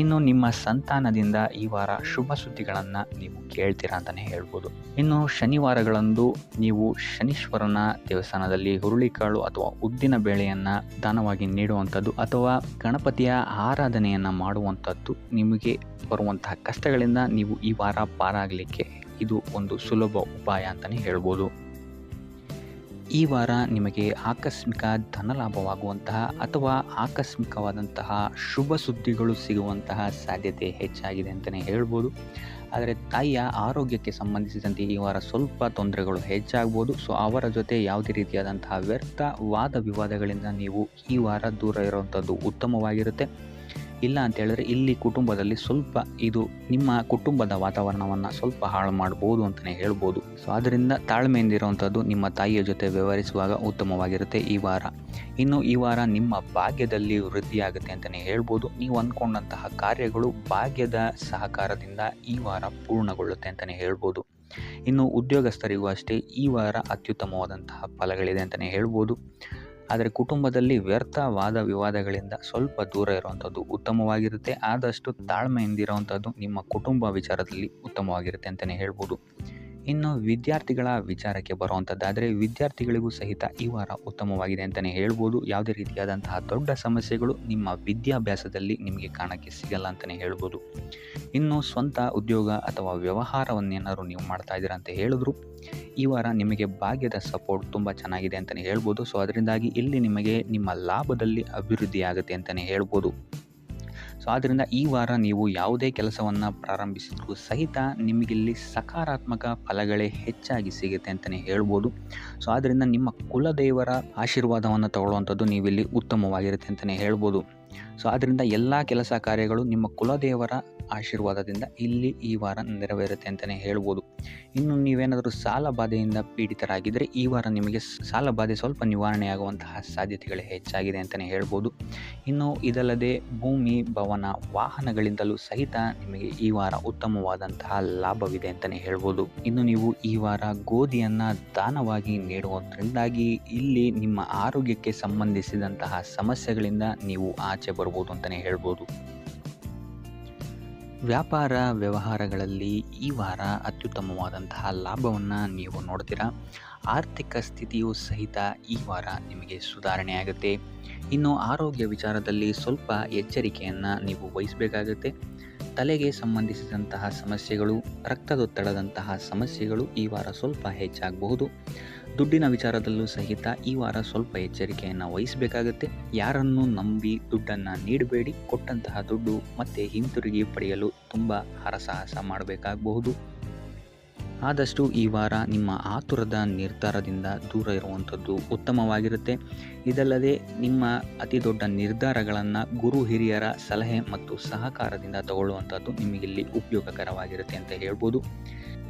ಇನ್ನು ನಿಮ್ಮ ಸಂತಾನದಿಂದ ಈ ವಾರ ಶುಭ ಸುದ್ದಿಗಳನ್ನು ನೀವು ಕೇಳ್ತೀರಾ ಅಂತಲೇ ಹೇಳ್ಬೋದು. ಇನ್ನು ಶನಿವಾರಗಳಂದು ನೀವು ಶನೀಶ್ವರನ ದೇವಸ್ಥಾನದಲ್ಲಿ ಹುರುಳಿಕಾಳು ಅಥವಾ ಉದ್ದಿನ ಬೇಳೆಯನ್ನು ದಾನವಾಗಿ ನೀಡುವಂಥದ್ದು ಅಥವಾ ಗಣಪತಿಯ ಆರಾಧನೆಯನ್ನು ಮಾಡುವಂಥದ್ದು ನಿಮಗೆ ಬರುವಂತಹ ಕಷ್ಟಗಳಿಂದ ನೀವು ಈ ವಾರ ಪಾರಾಗಲಿಕ್ಕೆ ಇದು ಒಂದು ಸುಲಭ ಉಪಾಯ ಅಂತಲೇ ಹೇಳ್ಬೋದು. ಈ ವಾರ ನಿಮಗೆ ಆಕಸ್ಮಿಕ ಧನಲಾಭವಾಗುವಂತಹ ಅಥವಾ ಆಕಸ್ಮಿಕವಾದಂತಹ ಶುಭ ಸುದ್ದಿಗಳು ಸಿಗುವಂತಹ ಸಾಧ್ಯತೆ ಹೆಚ್ಚಾಗಿದೆ ಅಂತಲೇ ಹೇಳ್ಬೋದು. ಆದರೆ ತಾಯಿಯ ಆರೋಗ್ಯಕ್ಕೆ ಸಂಬಂಧಿಸಿದಂತೆ ಈ ವಾರ ಸ್ವಲ್ಪ ತೊಂದರೆಗಳು ಹೆಚ್ಚಾಗ್ಬೋದು. ಸೊ ಅವರ ಜೊತೆ ಯಾವುದೇ ರೀತಿಯಾದಂತಹ ವ್ಯರ್ಥ ವಾದ ವಿವಾದಗಳಿಂದ ನೀವು ಈ ವಾರ ದೂರ ಇರುವಂಥದ್ದು ಉತ್ತಮವಾಗಿರುತ್ತೆ. ಇಲ್ಲ ಅಂತ ಹೇಳಿದ್ರೆ ಇಲ್ಲಿ ಕುಟುಂಬದಲ್ಲಿ ಸ್ವಲ್ಪ ಇದು ನಿಮ್ಮ ಕುಟುಂಬದ ವಾತಾವರಣವನ್ನು ಸ್ವಲ್ಪ ಹಾಳು ಮಾಡ್ಬೋದು ಅಂತಲೇ ಹೇಳ್ಬೋದು. ಸೊ ಆದ್ದರಿಂದ ತಾಳ್ಮೆಯಿಂದ ಇರುವಂಥದ್ದು ನಿಮ್ಮ ತಾಯಿಯ ಜೊತೆ ವ್ಯವಹರಿಸುವಾಗ ಉತ್ತಮವಾಗಿರುತ್ತೆ ಈ ವಾರ. ಇನ್ನು ಈ ವಾರ ನಿಮ್ಮ ಭಾಗ್ಯದಲ್ಲಿ ವೃದ್ಧಿಯಾಗುತ್ತೆ ಅಂತಲೇ ಹೇಳ್ಬೋದು. ನೀವು ಅಂದ್ಕೊಂಡಂತಹ ಕಾರ್ಯಗಳು ಭಾಗ್ಯದ ಸಹಕಾರದಿಂದ ಈ ವಾರ ಪೂರ್ಣಗೊಳ್ಳುತ್ತೆ ಅಂತಲೇ ಹೇಳ್ಬೋದು. ಇನ್ನು ಉದ್ಯೋಗಸ್ಥರಿಗೂ ಅಷ್ಟೇ ಈ ವಾರ ಅತ್ಯುತ್ತಮವಾದಂತಹ ಫಲಗಳಿದೆ ಅಂತಲೇ ಹೇಳ್ಬೋದು. ಆದರೆ ಕುಟುಂಬದಲ್ಲಿ ವ್ಯರ್ಥ ವಾದ ವಿವಾದಗಳಿಂದ ಸ್ವಲ್ಪ ದೂರ ಇರುವಂಥದ್ದು ಉತ್ತಮವಾಗಿರುತ್ತೆ. ಆದಷ್ಟು ತಾಳ್ಮೆಯಿಂದಿರುವಂಥದ್ದು ನಿಮ್ಮ ಕುಟುಂಬ ವಿಚಾರದಲ್ಲಿ ಉತ್ತಮವಾಗಿರುತ್ತೆ ಅಂತಲೇ ಹೇಳ್ಬೋದು. ಇನ್ನು ವಿದ್ಯಾರ್ಥಿಗಳ ವಿಚಾರಕ್ಕೆ ಬರುವಂಥದ್ದಾದರೆ ವಿದ್ಯಾರ್ಥಿಗಳಿಗೂ ಸಹಿತ ಈ ವಾರ ಉತ್ತಮವಾಗಿದೆ ಅಂತಲೇ ಹೇಳ್ಬೋದು. ಯಾವುದೇ ರೀತಿಯಾದಂತಹ ದೊಡ್ಡ ಸಮಸ್ಯೆಗಳು ನಿಮ್ಮ ವಿದ್ಯಾಭ್ಯಾಸದಲ್ಲಿ ನಿಮಗೆ ಕಾಣಕ್ಕೆ ಸಿಗಲ್ಲ ಅಂತಲೇ ಹೇಳ್ಬೋದು. ಇನ್ನು ಸ್ವಂತ ಉದ್ಯೋಗ ಅಥವಾ ವ್ಯವಹಾರವನ್ನೇನಾದ್ರು ನೀವು ಮಾಡ್ತಾ ಇದ್ದೀರಾ ಅಂತ ಹೇಳಿದ್ರು ಈ ವಾರ ನಿಮಗೆ ಭಾಗ್ಯದ ಸಪೋರ್ಟ್ ತುಂಬ ಚೆನ್ನಾಗಿದೆ ಅಂತಲೇ ಹೇಳ್ಬೋದು. ಸೊ ಅದರಿಂದಾಗಿ ಇಲ್ಲಿ ನಿಮಗೆ ನಿಮ್ಮ ಲಾಭದಲ್ಲಿ ಅಭಿವೃದ್ಧಿ ಆಗುತ್ತೆ ಅಂತಲೇ ಹೇಳ್ಬೋದು. ಸೊ ಆದ್ದರಿಂದ ಈ ವಾರ ನೀವು ಯಾವುದೇ ಕೆಲಸವನ್ನು ಪ್ರಾರಂಭಿಸಿದರೂ ಸಹಿತ ನಿಮಗಿಲ್ಲಿ ಸಕಾರಾತ್ಮಕ ಫಲಗಳೇ ಹೆಚ್ಚಾಗಿ ಸಿಗುತ್ತೆ ಅಂತಲೇ ಹೇಳ್ಬೋದು. ಸೊ ಆದ್ದರಿಂದ ನಿಮ್ಮ ಕುಲದೇವರ ಆಶೀರ್ವಾದವನ್ನು ತಗೊಳ್ಳುವಂಥದ್ದು ನೀವಿಲ್ಲಿ ಉತ್ತಮವಾಗಿರುತ್ತೆ ಅಂತಲೇ ಹೇಳ್ಬೋದು. ಸೊ ಆದ್ದರಿಂದ ಎಲ್ಲ ಕೆಲಸ ಕಾರ್ಯಗಳು ನಿಮ್ಮ ಕುಲದೇವರ ಆಶೀರ್ವಾದದಿಂದ ಇಲ್ಲಿ ಈ ವಾರ ನೆರವೇರುತ್ತೆ ಅಂತಲೇ ಹೇಳ್ಬೋದು. ಇನ್ನು ನೀವೇನಾದರೂ ಸಾಲ ಬಾಧೆಯಿಂದ ಪೀಡಿತರಾಗಿದ್ದರೆ ಈ ವಾರ ನಿಮಗೆ ಸಾಲ ಬಾಧೆ ಸ್ವಲ್ಪ ನಿವಾರಣೆಯಾಗುವಂತಹ ಸಾಧ್ಯತೆಗಳೇ ಹೆಚ್ಚಾಗಿದೆ ಅಂತಲೇ ಹೇಳ್ಬೋದು. ಇನ್ನು ಇದಲ್ಲದೆ ಭೂಮಿ, ಭವನ, ವಾಹನಗಳಿಂದಲೂ ಸಹಿತ ನಿಮಗೆ ಈ ವಾರ ಉತ್ತಮವಾದಂತಹ ಲಾಭವಿದೆ ಅಂತಲೇ ಹೇಳ್ಬೋದು. ಇನ್ನು ನೀವು ಈ ವಾರ ಗೋಧಿಯನ್ನು ದಾನವಾಗಿ ನೀಡುವುದರಿಂದಾಗಿ ಇಲ್ಲಿ ನಿಮ್ಮ ಆರೋಗ್ಯಕ್ಕೆ ಸಂಬಂಧಿಸಿದಂತಹ ಸಮಸ್ಯೆಗಳಿಂದ ನೀವು ಆಚೆ ಬರ್ಬೋದು ಅಂತಲೇ ಹೇಳ್ಬೋದು. ವ್ಯಾಪಾರ ವ್ಯವಹಾರಗಳಲ್ಲಿ ಈ ವಾರ ಅತ್ಯುತ್ತಮವಾದಂತಹ ಲಾಭವನ್ನು ನೀವು ನೋಡ್ತೀರಾ. ಆರ್ಥಿಕ ಸ್ಥಿತಿಯೂ ಸಹಿತ ಈ ವಾರ ನಿಮಗೆ ಸುಧಾರಣೆಯಾಗುತ್ತೆ. ಇನ್ನು ಆರೋಗ್ಯ ವಿಚಾರದಲ್ಲಿ ಸ್ವಲ್ಪ ಎಚ್ಚರಿಕೆಯನ್ನು ನೀವು ವಹಿಸಬೇಕಾಗುತ್ತೆ. ತಲೆಗೆ ಸಂಬಂಧಿಸಿದಂತಹ ಸಮಸ್ಯೆಗಳು, ರಕ್ತದೊತ್ತಡದಂತಹ ಸಮಸ್ಯೆಗಳು ಈ ವಾರ ಸ್ವಲ್ಪ ಹೆಚ್ಚಾಗಬಹುದು. ದುಡ್ಡಿನ ವಿಚಾರದಲ್ಲೂ ಸಹಿತ ಈ ವಾರ ಸ್ವಲ್ಪ ಎಚ್ಚರಿಕೆಯನ್ನು ವಹಿಸಬೇಕಾಗುತ್ತೆ. ಯಾರನ್ನು ನಂಬಿ ದುಡ್ಡನ್ನು ನೀಡಬೇಡಿ. ಕೊಟ್ಟಂತಹ ದುಡ್ಡು ಮತ್ತೆ ಹಿಂತಿರುಗಿ ಪಡೆಯಲು ತುಂಬ ಹರಸಾಹಸ ಮಾಡಬೇಕಾಗಬಹುದು. ಆದಷ್ಟು ಈ ವಾರ ನಿಮ್ಮ ಆತುರದ ನಿರ್ಧಾರದಿಂದ ದೂರ ಇರುವಂಥದ್ದು ಉತ್ತಮವಾಗಿರುತ್ತೆ. ಇದಲ್ಲದೆ ನಿಮ್ಮ ಅತಿ ದೊಡ್ಡ ನಿರ್ಧಾರಗಳನ್ನು ಗುರು ಹಿರಿಯರ ಸಲಹೆ ಮತ್ತು ಸಹಕಾರದಿಂದ ತಗೊಳ್ಳುವಂಥದ್ದು ನಿಮಗಿಲ್ಲಿ ಉಪಯೋಗಕರವಾಗಿರುತ್ತೆ ಅಂತ ಹೇಳ್ಬೋದು.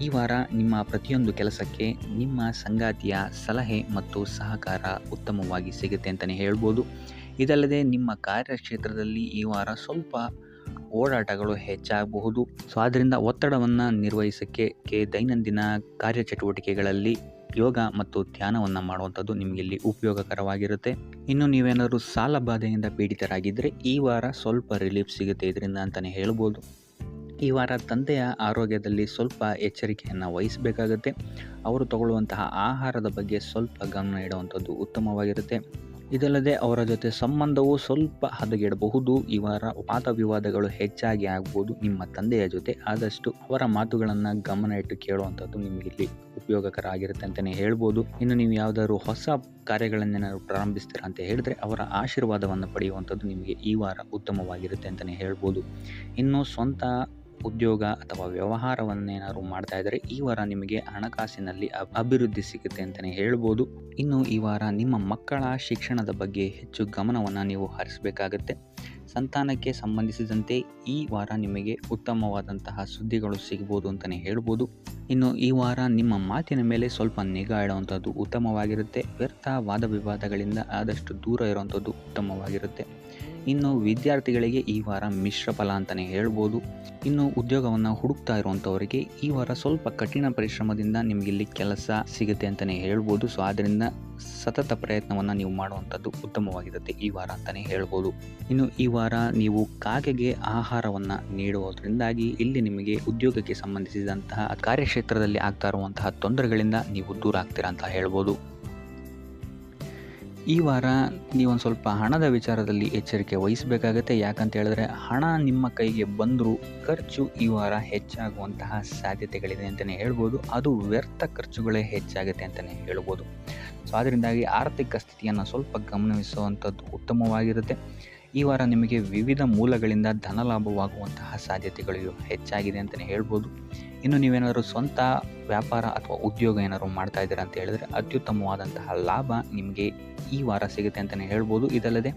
ಈ ವಾರ ನಿಮ್ಮ ಪ್ರತಿಯೊಂದು ಕೆಲಸಕ್ಕೆ ನಿಮ್ಮ ಸಂಗಾತಿಯ ಸಲಹೆ ಮತ್ತು ಸಹಕಾರ ಉತ್ತಮವಾಗಿ ಸಿಗುತ್ತೆ ಅಂತಲೇ ಹೇಳ್ಬೋದು. ಇದಲ್ಲದೆ ನಿಮ್ಮ ಕಾರ್ಯಕ್ಷೇತ್ರದಲ್ಲಿ ಈ ವಾರ ಸ್ವಲ್ಪ ಓಡಾಟಗಳು ಹೆಚ್ಚಾಗಬಹುದು. ಸೊ ಆದ್ದರಿಂದ ಒತ್ತಡವನ್ನು ನಿರ್ವಹಿಸೋಕ್ಕೆ ದೈನಂದಿನ ಕಾರ್ಯಚಟುವಟಿಕೆಗಳಲ್ಲಿ ಯೋಗ ಮತ್ತು ಧ್ಯಾನವನ್ನು ಮಾಡುವಂಥದ್ದು ನಿಮಗಿಲ್ಲಿ ಉಪಯೋಗಕರವಾಗಿರುತ್ತೆ. ಇನ್ನು ನೀವೇನಾದರೂ ಸಾಲ ಬಾಧೆಯಿಂದ ಪೀಡಿತರಾಗಿದ್ದರೆ ಈ ವಾರ ಸ್ವಲ್ಪ ರಿಲೀಫ್ ಸಿಗುತ್ತೆ ಇದರಿಂದ ಅಂತಲೇ ಹೇಳ್ಬೋದು. ಈ ವಾರ ತಂದೆಯ ಆರೋಗ್ಯದಲ್ಲಿ ಸ್ವಲ್ಪ ಎಚ್ಚರಿಕೆಯನ್ನು ವಹಿಸಬೇಕಾಗುತ್ತೆ. ಅವರು ತಗೊಳ್ಳುವಂತಹ ಆಹಾರದ ಬಗ್ಗೆ ಸ್ವಲ್ಪ ಗಮನ ಇಡುವಂಥದ್ದು ಉತ್ತಮವಾಗಿರುತ್ತೆ. ಇದಲ್ಲದೆ ಅವರ ಜೊತೆ ಸಂಬಂಧವು ಸ್ವಲ್ಪ ಹದಗೆಡಬಹುದು. ಈ ವಾರ ವಾದ ವಿವಾದಗಳು ಹೆಚ್ಚಾಗಿ ಆಗ್ಬೋದು ನಿಮ್ಮ ತಂದೆಯ ಜೊತೆ. ಆದಷ್ಟು ಅವರ ಮಾತುಗಳನ್ನು ಗಮನ ಇಟ್ಟು ಕೇಳುವಂಥದ್ದು ನಿಮಗಿಲ್ಲಿ ಉಪಯೋಗಕರ ಆಗಿರುತ್ತೆ ಅಂತಲೇ ಹೇಳ್ಬೋದು. ಇನ್ನು ನೀವು ಯಾವುದಾದ್ರು ಹೊಸ ಕಾರ್ಯಗಳನ್ನೇನಾದ್ರು ಪ್ರಾರಂಭಿಸ್ತೀರಾ ಅಂತ ಹೇಳಿದ್ರೆ ಅವರ ಆಶೀರ್ವಾದವನ್ನು ಪಡೆಯುವಂಥದ್ದು ನಿಮಗೆ ಈ ವಾರ ಉತ್ತಮವಾಗಿರುತ್ತೆ ಅಂತಲೇ ಹೇಳ್ಬೋದು. ಇನ್ನು ಸ್ವಂತ ಉದ್ಯೋಗ ಅಥವಾ ವ್ಯವಹಾರವನ್ನೇನಾದ್ರು ಮಾಡ್ತಾ ಇದ್ದರೆ ಈ ವಾರ ನಿಮಗೆ ಹಣಕಾಸಿನಲ್ಲಿ ಅಭಿವೃದ್ಧಿ ಸಿಗುತ್ತೆ ಅಂತಲೇ ಹೇಳ್ಬೋದು. ಇನ್ನು ಈ ವಾರ ನಿಮ್ಮ ಮಕ್ಕಳ ಶಿಕ್ಷಣದ ಬಗ್ಗೆ ಹೆಚ್ಚು ಗಮನವನ್ನು ನೀವು ಹರಿಸಬೇಕಾಗತ್ತೆ. ಸಂತಾನಕ್ಕೆ ಸಂಬಂಧಿಸಿದಂತೆ ಈ ವಾರ ನಿಮಗೆ ಉತ್ತಮವಾದಂತಹ ಸುದ್ದಿಗಳು ಸಿಗ್ಬೋದು ಅಂತಲೇ ಹೇಳ್ಬೋದು. ಇನ್ನು ಈ ವಾರ ನಿಮ್ಮ ಮಾತಿನ ಮೇಲೆ ಸ್ವಲ್ಪ ನಿಗಾ ಇಡುವಂಥದ್ದು ಉತ್ತಮವಾಗಿರುತ್ತೆ. ವ್ಯರ್ಥ ವಾದ ವಿವಾದಗಳಿಂದ ಆದಷ್ಟು ದೂರ ಇರುವಂಥದ್ದು ಉತ್ತಮವಾಗಿರುತ್ತೆ. ಇನ್ನು ವಿದ್ಯಾರ್ಥಿಗಳಿಗೆ ಈ ವಾರ ಮಿಶ್ರ ಫಲ ಅಂತಲೇ ಹೇಳ್ಬೋದು. ಇನ್ನು ಉದ್ಯೋಗವನ್ನು ಹುಡುಕ್ತಾ ಇರುವಂಥವರಿಗೆ ಈ ವಾರ ಸ್ವಲ್ಪ ಕಠಿಣ ಪರಿಶ್ರಮದಿಂದ ನಿಮಗಿಲ್ಲಿ ಕೆಲಸ ಸಿಗುತ್ತೆ ಅಂತಲೇ ಹೇಳ್ಬೋದು. ಸೊ ಆದ್ದರಿಂದ ಸತತ ಪ್ರಯತ್ನವನ್ನು ನೀವು ಮಾಡುವಂಥದ್ದು ಉತ್ತಮವಾಗಿರುತ್ತೆ ಈ ವಾರ ಅಂತಲೇ ಹೇಳ್ಬೋದು. ಇನ್ನು ಈ ವಾರ ನೀವು ಕಾಗೆಗೆ ಆಹಾರವನ್ನು ನೀಡುವುದರಿಂದಾಗಿ ಇಲ್ಲಿ ನಿಮಗೆ ಉದ್ಯೋಗಕ್ಕೆ ಸಂಬಂಧಿಸಿದಂತಹ ಕಾರ್ಯಕ್ಷೇತ್ರದಲ್ಲಿ ಆಗ್ತಾ ಇರುವಂತಹ ತೊಂದರೆಗಳಿಂದ ನೀವು ದೂರ ಆಗ್ತೀರಾ ಅಂತ ಹೇಳ್ಬೋದು. ಈ ವಾರ ನೀವೊಂದು ಸ್ವಲ್ಪ ಹಣದ ವಿಚಾರದಲ್ಲಿ ಎಚ್ಚರಿಕೆ ವಹಿಸಬೇಕಾಗತ್ತೆ. ಯಾಕಂತ ಹೇಳಿದ್ರೆ ಹಣ ನಿಮ್ಮ ಕೈಗೆ ಬಂದರೂ ಖರ್ಚು ಈ ವಾರ ಹೆಚ್ಚಾಗುವಂತಹ ಸಾಧ್ಯತೆಗಳಿದೆ ಅಂತಲೇ ಹೇಳ್ಬೋದು. ಅದು ವ್ಯರ್ಥ ಖರ್ಚುಗಳೇ ಹೆಚ್ಚಾಗುತ್ತೆ ಅಂತಲೇ ಹೇಳ್ಬೋದು. ಸೊ ಅದರಿಂದಾಗಿ ಆರ್ಥಿಕ ಸ್ಥಿತಿಯನ್ನು ಸ್ವಲ್ಪ ಗಮನಿಸುವಂಥದ್ದು ಉತ್ತಮವಾಗಿರುತ್ತೆ. ಈ ವಾರ ನಿಮಗೆ ವಿವಿಧ ಮೂಲಗಳಿಂದ ಧನಲಾಭವಾಗುವಂತಹ ಸಾಧ್ಯತೆಗಳು ಹೆಚ್ಚಾಗಿದೆ ಅಂತಲೇ ಹೇಳ್ಬೋದು. ಇನ್ನು ನೀವೇನಾದರೂ ಸ್ವಂತ ವ್ಯಾಪಾರ ಅಥವಾ ಉದ್ಯೋಗ ಏನಾದರೂ ಮಾಡ್ತಾ ಇದ್ದೀರಾ ಅಂತ ಹೇಳಿದ್ರೆ ಅತ್ಯುತ್ತಮವಾದಂತಹ ಲಾಭ ನಿಮಗೆ ಈ ವಾರ ಸಿಗುತ್ತೆ ಅಂತಲೇ ಹೇಳ್ಬೋದು. ಇದಲ್ಲದೆ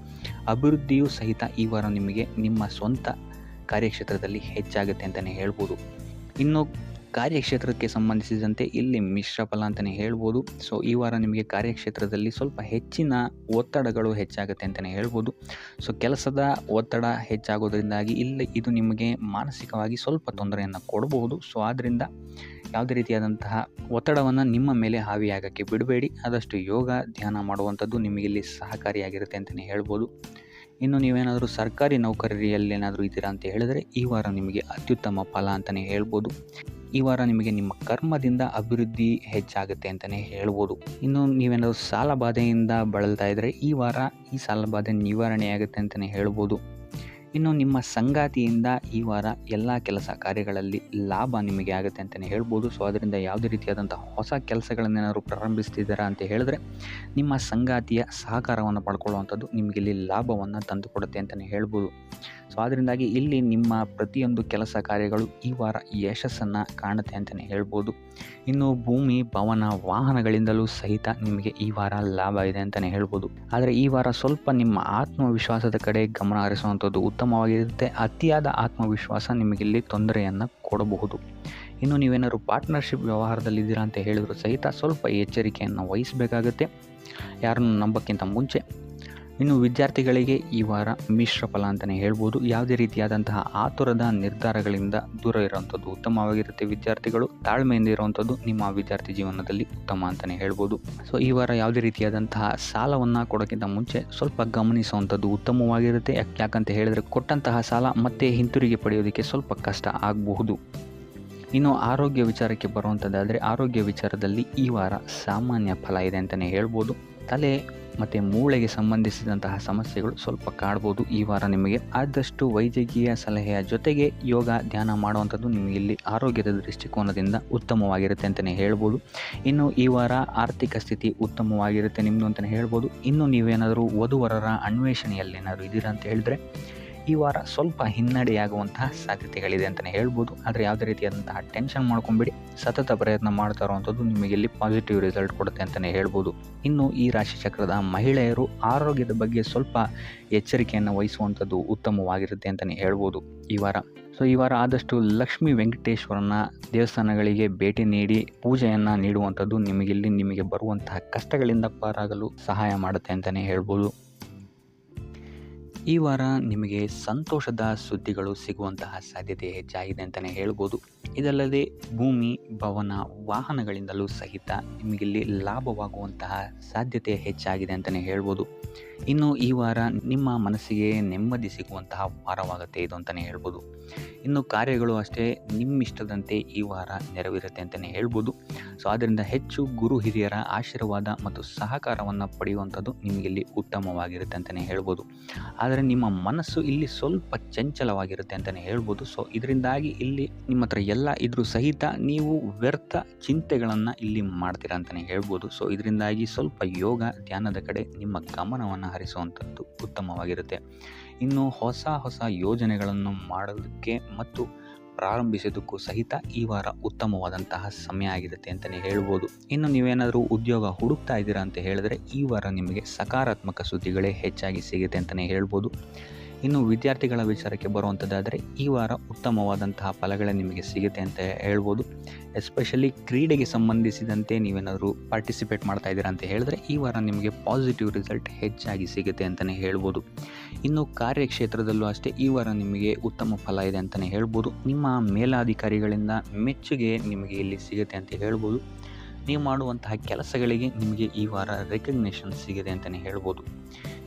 ಅಭಿವೃದ್ಧಿಯೂ ಸಹಿತ ಈ ವಾರ ನಿಮಗೆ ನಿಮ್ಮ ಸ್ವಂತ ಕಾರ್ಯಕ್ಷೇತ್ರದಲ್ಲಿ ಹೆಚ್ಚಾಗುತ್ತೆ ಅಂತಲೇ ಹೇಳ್ಬೋದು. ಇನ್ನು ಕಾರ್ಯಕ್ಷೇತ್ರಕ್ಕೆ ಸಂಬಂಧಿಸಿದಂತೆ ಇಲ್ಲಿ ಮಿಶ್ರ ಫಲ ಅಂತಲೇ ಹೇಳ್ಬೋದು. ಸೊ ಈ ವಾರ ನಿಮಗೆ ಕಾರ್ಯಕ್ಷೇತ್ರದಲ್ಲಿ ಸ್ವಲ್ಪ ಹೆಚ್ಚಿನ ಒತ್ತಡಗಳು ಹೆಚ್ಚಾಗುತ್ತೆ ಅಂತಲೇ ಹೇಳ್ಬೋದು. ಸೊ ಕೆಲಸದ ಒತ್ತಡ ಹೆಚ್ಚಾಗೋದ್ರಿಂದಾಗಿ ಇಲ್ಲಿ ಇದು ನಿಮಗೆ ಮಾನಸಿಕವಾಗಿ ಸ್ವಲ್ಪ ತೊಂದರೆಯನ್ನು ಕೊಡಬಹುದು. ಸೊ ಆದ್ದರಿಂದ ಯಾವುದೇ ರೀತಿಯಾದಂತಹ ಒತ್ತಡವನ್ನು ನಿಮ್ಮ ಮೇಲೆ ಹಾವಿಯಾಗಕ್ಕೆ ಬಿಡಬೇಡಿ. ಆದಷ್ಟು ಯೋಗ ಧ್ಯಾನ ಮಾಡುವಂಥದ್ದು ನಿಮಗಿಲ್ಲಿ ಸಹಕಾರಿಯಾಗಿರುತ್ತೆ ಅಂತಲೇ ಹೇಳ್ಬೋದು. ಇನ್ನು ನೀವೇನಾದರೂ ಸರ್ಕಾರಿ ನೌಕರಿಯಲ್ಲಿ ಏನಾದರೂ ಇದ್ದೀರಾ ಅಂತ ಹೇಳಿದರೆ ಈ ವಾರ ನಿಮಗೆ ಅತ್ಯುತ್ತಮ ಫಲ ಅಂತಲೇ ಹೇಳ್ಬೋದು. ಈ ವಾರ ನಿಮಗೆ ನಿಮ್ಮ ಕರ್ಮದಿಂದ ಅಭಿವೃದ್ಧಿ ಹೆಚ್ಚಾಗುತ್ತೆ ಅಂತಲೇ ಹೇಳ್ಬೋದು. ಇನ್ನು ನೀವೇನಾದರೂ ಸಾಲ ಬಾಧೆಯಿಂದ ಬಳಲ್ತಾ ಇದ್ದರೆ ಈ ವಾರ ಈ ಸಾಲ ಬಾಧೆ ನಿವಾರಣೆಯಾಗುತ್ತೆ ಅಂತಲೇ ಹೇಳ್ಬೋದು. ಇನ್ನು ನಿಮ್ಮ ಸಂಗಾತಿಯಿಂದ ಈ ವಾರ ಎಲ್ಲ ಕೆಲಸ ಕಾರ್ಯಗಳಲ್ಲಿ ಲಾಭ ನಿಮಗೆ ಆಗುತ್ತೆ ಅಂತಲೇ ಹೇಳ್ಬೋದು. ಸೊ ಅದರಿಂದ ಯಾವುದೇ ರೀತಿಯಾದಂಥ ಹೊಸ ಕೆಲಸಗಳನ್ನೇನಾದ್ರು ಪ್ರಾರಂಭಿಸ್ತಿದ್ದೀರಾ ಅಂತ ಹೇಳಿದ್ರೆ ನಿಮ್ಮ ಸಂಗಾತಿಯ ಸಹಕಾರವನ್ನು ಪಡ್ಕೊಳ್ಳುವಂಥದ್ದು ನಿಮಗಿಲ್ಲಿ ಲಾಭವನ್ನು ತಂದುಕೊಡುತ್ತೆ ಅಂತಲೇ ಹೇಳ್ಬೋದು. ಸೊ ಅದರಿಂದಾಗಿ ಇಲ್ಲಿ ನಿಮ್ಮ ಪ್ರತಿಯೊಂದು ಕೆಲಸ ಕಾರ್ಯಗಳು ಈ ವಾರ ಯಶಸ್ಸನ್ನು ಕಾಣುತ್ತೆ ಅಂತಲೇ ಹೇಳ್ಬೋದು. ಇನ್ನು ಭೂಮಿ ಭವನ ವಾಹನಗಳಿಂದಲೂ ಸಹಿತ ನಿಮಗೆ ಈ ವಾರ ಲಾಭ ಇದೆ ಅಂತಲೇ ಹೇಳ್ಬೋದು. ಆದರೆ ಈ ವಾರ ಸ್ವಲ್ಪ ನಿಮ್ಮ ಆತ್ಮವಿಶ್ವಾಸದ ಕಡೆ ಗಮನ ಹರಿಸುವಂಥದ್ದು ಉತ್ತಮವಾಗಿರುತ್ತೆ. ಅತಿಯಾದ ಆತ್ಮವಿಶ್ವಾಸ ನಿಮಗಿಲ್ಲಿ ತೊಂದರೆಯನ್ನು ಕೊಡಬಹುದು. ಇನ್ನು ನೀವೇನಾದ್ರು ಪಾರ್ಟ್ನರ್ಶಿಪ್ ವ್ಯವಹಾರದಲ್ಲಿದ್ದೀರಾ ಅಂತ ಹೇಳಿದ್ರು ಸಹಿತ ಸ್ವಲ್ಪ ಎಚ್ಚರಿಕೆಯನ್ನು ವಹಿಸಬೇಕಾಗುತ್ತೆ ಯಾರನ್ನು ನಂಬೋಕ್ಕಿಂತ ಮುಂಚೆ. ಇನ್ನು ವಿದ್ಯಾರ್ಥಿಗಳಿಗೆ ಈ ವಾರ ಮಿಶ್ರ ಫಲ ಅಂತಲೇ ಹೇಳ್ಬೋದು. ಯಾವುದೇ ರೀತಿಯಾದಂತಹ ಆತುರದ ನಿರ್ಧಾರಗಳಿಂದ ದೂರ ಇರುವಂಥದ್ದು ಉತ್ತಮವಾಗಿರುತ್ತೆ. ವಿದ್ಯಾರ್ಥಿಗಳು ತಾಳ್ಮೆಯಿಂದ ಇರುವಂಥದ್ದು ನಿಮ್ಮ ವಿದ್ಯಾರ್ಥಿ ಜೀವನದಲ್ಲಿ ಉತ್ತಮ ಅಂತಲೇ ಹೇಳ್ಬೋದು. ಸೊ ಈ ವಾರ ಯಾವುದೇ ರೀತಿಯಾದಂತಹ ಸಾಲವನ್ನು ಕೊಡೋಕ್ಕಿಂತ ಮುಂಚೆ ಸ್ವಲ್ಪ ಗಮನಿಸುವಂಥದ್ದು ಉತ್ತಮವಾಗಿರುತ್ತೆ. ಯಾಕಂತ ಹೇಳಿದರೆ ಕೊಟ್ಟಂತಹ ಸಾಲ ಮತ್ತೆ ಹಿಂತಿರುಗಿ ಪಡೆಯೋದಕ್ಕೆ ಸ್ವಲ್ಪ ಕಷ್ಟ ಆಗಬಹುದು. ಇನ್ನು ಆರೋಗ್ಯ ವಿಚಾರಕ್ಕೆ ಬರುವಂಥದ್ದಾದರೆ ಆರೋಗ್ಯ ವಿಚಾರದಲ್ಲಿ ಈ ವಾರ ಸಾಮಾನ್ಯ ಫಲ ಇದೆ ಅಂತಲೇ ಹೇಳ್ಬೋದು. ತಲೆ ಮತ್ತು ಮೂಳೆಗೆ ಸಂಬಂಧಿಸಿದಂತಹ ಸಮಸ್ಯೆಗಳು ಸ್ವಲ್ಪ ಕಾಡ್ಬೋದು ಈ ವಾರ ನಿಮಗೆ. ಆದಷ್ಟು ವೈದ್ಯಕೀಯ ಸಲಹೆಯ ಜೊತೆಗೆ ಯೋಗ ಧ್ಯಾನ ಮಾಡುವಂಥದ್ದು ನಿಮಗೆ ಇಲ್ಲಿ ಆರೋಗ್ಯದ ದೃಷ್ಟಿಕೋನದಿಂದ ಉತ್ತಮವಾಗಿರುತ್ತೆ ಅಂತಲೇ ಹೇಳ್ಬೋದು. ಇನ್ನು ಈ ವಾರ ಆರ್ಥಿಕ ಸ್ಥಿತಿ ಉತ್ತಮವಾಗಿರುತ್ತೆ ನಿಮ್ಮದು ಅಂತಲೇ ಹೇಳ್ಬೋದು. ಇನ್ನು ನೀವೇನಾದರೂ ವಧುವರರ ಅನ್ವೇಷಣೆಯಲ್ಲಿ ಏನಾದರೂ ಇದ್ದೀರಾ ಅಂತ ಹೇಳಿದ್ರೆ ಈ ವಾರ ಸ್ವಲ್ಪ ಹಿನ್ನಡೆಯಾಗುವಂತಹ ಸಾಧ್ಯತೆಗಳಿದೆ ಅಂತಲೇ ಹೇಳ್ಬೋದು. ಆದರೆ ಯಾವುದೇ ರೀತಿಯಾದಂತಹ ಟೆನ್ಷನ್ ಮಾಡ್ಕೊಂಬಿಡಿ. ಸತತ ಪ್ರಯತ್ನ ಮಾಡ್ತಾ ಇರುವಂಥದ್ದು ನಿಮಗೆ ಇಲ್ಲಿ ಪಾಸಿಟಿವ್ ರಿಸಲ್ಟ್ ಕೊಡುತ್ತೆ ಅಂತಲೇ ಹೇಳ್ಬೋದು. ಇನ್ನು ಈ ರಾಶಿ ಚಕ್ರದ ಮಹಿಳೆಯರು ಆರೋಗ್ಯದ ಬಗ್ಗೆ ಸ್ವಲ್ಪ ಎಚ್ಚರಿಕೆಯನ್ನು ವಹಿಸುವಂಥದ್ದು ಉತ್ತಮವಾಗಿರುತ್ತೆ ಅಂತಲೇ ಹೇಳ್ಬೋದು ಈ ವಾರ. ಸೊ ಈ ವಾರ ಆದಷ್ಟು ಲಕ್ಷ್ಮೀ ವೆಂಕಟೇಶ್ವರನ ದೇವಸ್ಥಾನಗಳಿಗೆ ಭೇಟಿ ನೀಡಿ ಪೂಜೆಯನ್ನು ನೀಡುವಂಥದ್ದು ನಿಮಗೆ ಬರುವಂತಹ ಕಷ್ಟಗಳಿಂದ ಪಾರಾಗಲು ಸಹಾಯ ಮಾಡುತ್ತೆ ಅಂತಲೇ ಹೇಳ್ಬೋದು. ಈ ವಾರ ನಿಮಗೆ ಸಂತೋಷದ ಸುದ್ದಿಗಳು ಸಿಗುವಂತಹ ಸಾಧ್ಯತೆ ಹೆಚ್ಚಾಗಿದೆ ಅಂತಲೇ ಹೇಳ್ಬೋದು. ಇದಲ್ಲದೆ ಭೂಮಿ, ಭವನ, ವಾಹನಗಳಿಂದಲೂ ಸಹಿತ ನಿಮಗಿಲ್ಲಿ ಲಾಭವಾಗುವಂತಹ ಸಾಧ್ಯತೆ ಹೆಚ್ಚಾಗಿದೆ ಅಂತಲೇ ಹೇಳ್ಬೋದು. ಇನ್ನು ಈ ವಾರ ನಿಮ್ಮ ಮನಸ್ಸಿಗೆ ನೆಮ್ಮದಿ ಸಿಗುವಂತಹ ವಾರವಾಗುತ್ತೆ ಇದು ಅಂತಲೇ ಹೇಳ್ಬೋದು. ಇನ್ನು ಕಾರ್ಯಗಳು ಅಷ್ಟೇ ನಿಮ್ಮಿಷ್ಟದಂತೆ ಈ ವಾರ ನೆರವೇರುತ್ತೆ ಅಂತಲೇ ಹೇಳ್ಬೋದು. ಸೊ ಆದ್ದರಿಂದ ಹೆಚ್ಚು ಗುರು ಹಿರಿಯರ ಆಶೀರ್ವಾದ ಮತ್ತು ಸಹಕಾರವನ್ನು ಪಡೆಯುವಂಥದ್ದು ನಿಮಗಿಲ್ಲಿ ಉತ್ತಮವಾಗಿರುತ್ತೆ ಅಂತಲೇ ಹೇಳ್ಬೋದು. ಆದರೆ ನಿಮ್ಮ ಮನಸ್ಸು ಇಲ್ಲಿ ಸ್ವಲ್ಪ ಚಂಚಲವಾಗಿರುತ್ತೆ ಅಂತಲೇ ಹೇಳ್ಬೋದು. ಸೊ ಇದರಿಂದಾಗಿ ಇಲ್ಲಿ ನಿಮ್ಮ ಹತ್ರ ಎಲ್ಲ ಇದ್ರೂ ಸಹಿತ ನೀವು ವ್ಯರ್ಥ ಚಿಂತೆಗಳನ್ನು ಇಲ್ಲಿ ಮಾಡ್ತೀರಾ ಅಂತಲೇ ಹೇಳ್ಬೋದು. ಸೊ ಇದರಿಂದಾಗಿ ಸ್ವಲ್ಪ ಯೋಗ ಧ್ಯಾನದ ಕಡೆ ನಿಮ್ಮ ಗಮನವನ್ನು ಹರಿಸುವಂಥದ್ದು ಉತ್ತಮವಾಗಿರುತ್ತೆ. ಇನ್ನು ಹೊಸ ಯೋಜನೆಗಳನ್ನು ಮಾಡೋದಕ್ಕೆ ಮತ್ತು ಪ್ರಾರಂಭಿಸೋದಕ್ಕೂ ಸಹಿತ ಈ ವಾರ ಉತ್ತಮವಾದಂತಹ ಸಮಯ ಆಗಿರುತ್ತೆ ಅಂತಲೇ ಹೇಳ್ಬೋದು. ಇನ್ನು ನೀವೇನಾದರೂ ಉದ್ಯೋಗ ಹುಡುಕ್ತಾ ಇದ್ದೀರಾ ಅಂತ ಹೇಳಿದ್ರೆ ಈ ವಾರ ನಿಮಗೆ ಸಕಾರಾತ್ಮಕ ಸುದ್ದಿಗಳೇ ಹೆಚ್ಚಾಗಿ ಸಿಗುತ್ತೆ ಅಂತಲೇ ಹೇಳ್ಬೋದು. ಇನ್ನು ವಿದ್ಯಾರ್ಥಿಗಳ ವಿಚಾರಕ್ಕೆ ಬರುವಂಥದ್ದಾದರೆ ಈ ವಾರ ಉತ್ತಮವಾದಂತಹ ಫಲಗಳೇ ನಿಮಗೆ ಸಿಗುತ್ತೆ ಅಂತ ಹೇಳ್ಬೋದು. ಎಸ್ಪೆಷಲಿ ಕ್ರೀಡೆಗೆ ಸಂಬಂಧಿಸಿದಂತೆ ನೀವೇನಾದರೂ ಪಾರ್ಟಿಸಿಪೇಟ್ ಮಾಡ್ತಾ ಇದ್ದೀರಾ ಅಂತ ಹೇಳಿದ್ರೆ ಈ ವಾರ ನಿಮಗೆ ಪಾಸಿಟಿವ್ ರಿಸಲ್ಟ್ ಹೆಚ್ಚಾಗಿ ಸಿಗುತ್ತೆ ಅಂತಲೇ ಹೇಳ್ಬೋದು. ಇನ್ನು ಕಾರ್ಯಕ್ಷೇತ್ರದಲ್ಲೂ ಅಷ್ಟೇ ಈ ವಾರ ನಿಮಗೆ ಉತ್ತಮ ಫಲ ಇದೆ ಅಂತಲೇ ಹೇಳ್ಬೋದು. ನಿಮ್ಮ ಮೇಲಾಧಿಕಾರಿಗಳಿಂದ ಮೆಚ್ಚುಗೆ ನಿಮಗೆ ಇಲ್ಲಿ ಸಿಗುತ್ತೆ ಅಂತ ಹೇಳ್ಬೋದು. ನೀವು ಮಾಡುವಂತಹ ಕೆಲಸಗಳಿಗೆ ನಿಮಗೆ ಈ ವಾರ ರೆಕಗ್ನೇಷನ್ ಸಿಗಿದೆ ಅಂತಲೇ ಹೇಳ್ಬೋದು.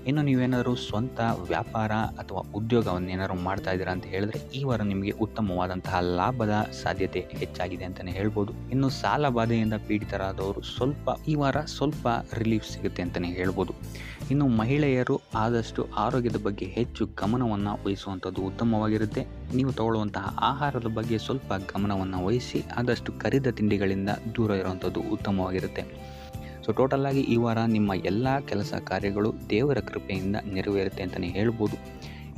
ಇನ್ನು ನೀವೇನಾದರೂ ಸ್ವಂತ ವ್ಯಾಪಾರ ಅಥವಾ ಉದ್ಯೋಗವನ್ನೇನಾದ್ರು ಮಾಡ್ತಾ ಇದ್ದೀರಾ ಅಂತ ಹೇಳಿದ್ರೆ ಈ ವಾರ ನಿಮಗೆ ಉತ್ತಮವಾದಂತಹ ಲಾಭದ ಸಾಧ್ಯತೆ ಹೆಚ್ಚಾಗಿದೆ ಅಂತಲೇ ಹೇಳ್ಬೋದು. ಇನ್ನು ಸಾಲ ಬಾಧೆಯಿಂದ ಪೀಡಿತರಾದವರು ಈ ವಾರ ಸ್ವಲ್ಪ ರಿಲೀಫ್ ಸಿಗುತ್ತೆ ಅಂತಲೇ ಹೇಳ್ಬೋದು. ಇನ್ನು ಮಹಿಳೆಯರು ಆದಷ್ಟು ಆರೋಗ್ಯದ ಬಗ್ಗೆ ಹೆಚ್ಚು ಗಮನವನ್ನು ವಹಿಸುವಂಥದ್ದು ಉತ್ತಮವಾಗಿರುತ್ತೆ. ನೀವು ತಗೊಳ್ಳುವಂತಹ ಆಹಾರದ ಬಗ್ಗೆ ಸ್ವಲ್ಪ ಗಮನವನ್ನು ವಹಿಸಿ ಆದಷ್ಟು ಕರಿದ ತಿಂಡಿಗಳಿಂದ ದೂರ ಇರುವಂಥದ್ದು ಉತ್ತಮವಾಗಿರುತ್ತೆ. ಸೊ ಟೋಟಲಾಗಿ ಈ ವಾರ ನಿಮ್ಮ ಎಲ್ಲ ಕೆಲಸ ಕಾರ್ಯಗಳು ದೇವರ ಕೃಪೆಯಿಂದ ನೆರವೇರುತ್ತೆ ಅಂತಲೇ ಹೇಳ್ಬೋದು.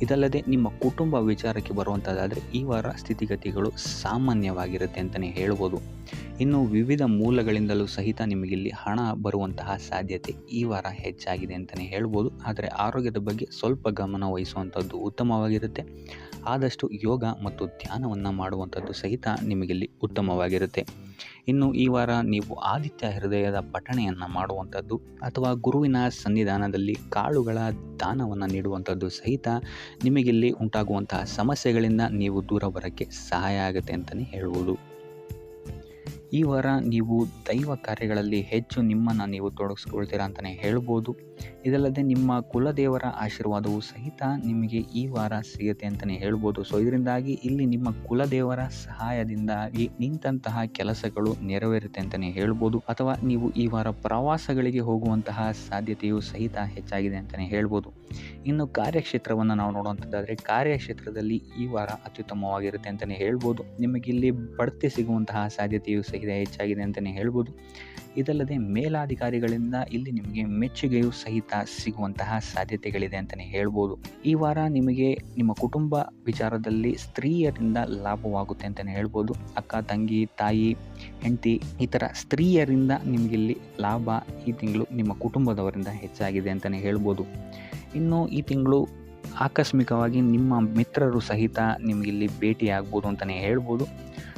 ಇದಲ್ಲದೆ ನಿಮ್ಮ ಕುಟುಂಬ ವಿಚಾರಕ್ಕೆ ಬರುವಂಥದ್ದಾದರೆ ಈ ವಾರ ಸ್ಥಿತಿಗತಿಗಳು ಸಾಮಾನ್ಯವಾಗಿರುತ್ತೆ ಅಂತಲೇ ಹೇಳ್ಬೋದು. ಇನ್ನು ವಿವಿಧ ಮೂಲಗಳಿಂದಲೂ ಸಹಿತ ನಿಮಗಿಲ್ಲಿ ಹಣ ಬರುವಂತಹ ಸಾಧ್ಯತೆ ಈ ವಾರ ಹೆಚ್ಚಾಗಿದೆ ಅಂತಲೇ ಹೇಳ್ಬೋದು. ಆದರೆ ಆರೋಗ್ಯದ ಬಗ್ಗೆ ಸ್ವಲ್ಪ ಗಮನ ವಹಿಸುವಂಥದ್ದು ಉತ್ತಮವಾಗಿರುತ್ತೆ. ಆದಷ್ಟು ಯೋಗ ಮತ್ತು ಧ್ಯಾನವನ್ನು ಮಾಡುವಂಥದ್ದು ಸಹಿತ ನಿಮಗಿಲ್ಲಿ ಉತ್ತಮವಾಗಿರುತ್ತೆ. ಇನ್ನು ಈ ವಾರ ನೀವು ಆದಿತ್ಯ ಹೃದಯದ ಪಠಣೆಯನ್ನು ಮಾಡುವಂಥದ್ದು ಅಥವಾ ಗುರುವಿನ ಸನ್ನಿಧಾನದಲ್ಲಿ ಕಾಳುಗಳ ದಾನವನ್ನು ನೀಡುವಂಥದ್ದು ಸಹಿತ ನಿಮಗಿಲ್ಲಿ ಉಂಟಾಗುವಂತಹ ಸಮಸ್ಯೆಗಳಿಂದ ನೀವು ದೂರ ಬರೋಕ್ಕೆ ಸಹಾಯ ಆಗುತ್ತೆ ಅಂತಲೇ ಹೇಳ್ಬೋದು. ಈ ವಾರ ನೀವು ದೈವ ಕಾರ್ಯಗಳಲ್ಲಿ ಹೆಚ್ಚು ನಿಮ್ಮನ್ನು ನೀವು ತೊಡಗಿಸ್ಕೊಳ್ತೀರಾ ಅಂತಲೇ ಹೇಳ್ಬೋದು. ಇದಲ್ಲದೆ ನಿಮ್ಮ ಕುಲದೇವರ ಆಶೀರ್ವಾದವು ಸಹಿತ ನಿಮಗೆ ಈ ವಾರ ಸಿಗುತ್ತೆ ಅಂತಲೇ ಹೇಳ್ಬೋದು. ಸೊ ಇದರಿಂದಾಗಿ ಇಲ್ಲಿ ನಿಮ್ಮ ಕುಲದೇವರ ಸಹಾಯದಿಂದಾಗಿ ನಿಂತಹ ಕೆಲಸಗಳು ನೆರವೇರುತ್ತೆ ಅಂತಲೇ ಹೇಳ್ಬೋದು. ಅಥವಾ ನೀವು ಈ ವಾರ ಪ್ರವಾಸಗಳಿಗೆ ಹೋಗುವಂತಹ ಸಾಧ್ಯತೆಯು ಸಹಿತ ಹೆಚ್ಚಾಗಿದೆ ಅಂತಲೇ ಹೇಳ್ಬೋದು. ಇನ್ನು ಕಾರ್ಯಕ್ಷೇತ್ರವನ್ನು ನಾವು ನೋಡುವಂಥದ್ದಾದರೆ ಕಾರ್ಯಕ್ಷೇತ್ರದಲ್ಲಿ ಈ ವಾರ ಅತ್ಯುತ್ತಮವಾಗಿರುತ್ತೆ ಅಂತಲೇ ಹೇಳ್ಬೋದು. ನಿಮಗಿಲ್ಲಿ ಬಡ್ತಿ ಸಿಗುವಂತಹ ಸಾಧ್ಯತೆಯು ಸಹಿತ ಹೆಚ್ಚಾಗಿದೆ ಅಂತಲೇ ಹೇಳ್ಬೋದು. ಇದಲ್ಲದೆ ಮೇಲಾಧಿಕಾರಿಗಳಿಂದ ಇಲ್ಲಿ ನಿಮಗೆ ಮೆಚ್ಚುಗೆಯೂ ಸಹಿತ ಸಿಗುವಂತಹ ಸಾಧ್ಯತೆಗಳಿದೆ ಅಂತಲೇ ಹೇಳ್ಬೋದು. ಈ ವಾರ ನಿಮಗೆ ನಿಮ್ಮ ಕುಟುಂಬ ವಿಚಾರದಲ್ಲಿ ಸ್ತ್ರೀಯರಿಂದ ಲಾಭವಾಗುತ್ತೆ ಅಂತಲೇ ಹೇಳ್ಬೋದು. ಅಕ್ಕ, ತಂಗಿ, ತಾಯಿ, ಹೆಂಡತಿ ಈ ಥರ ಸ್ತ್ರೀಯರಿಂದ ನಿಮಗಿಲ್ಲಿ ಲಾಭ ಈ ತಿಂಗಳು ನಿಮ್ಮ ಕುಟುಂಬದವರಿಂದ ಹೆಚ್ಚಾಗಿದೆ ಅಂತಲೇ ಹೇಳ್ಬೋದು. ಇನ್ನು ಈ ತಿಂಗಳು ಆಕಸ್ಮಿಕವಾಗಿ ನಿಮ್ಮ ಮಿತ್ರರು ಸಹಿತ ನಿಮಗಿಲ್ಲಿ ಭೇಟಿಯಾಗ್ಬೋದು ಅಂತಲೇ ಹೇಳ್ಬೋದು.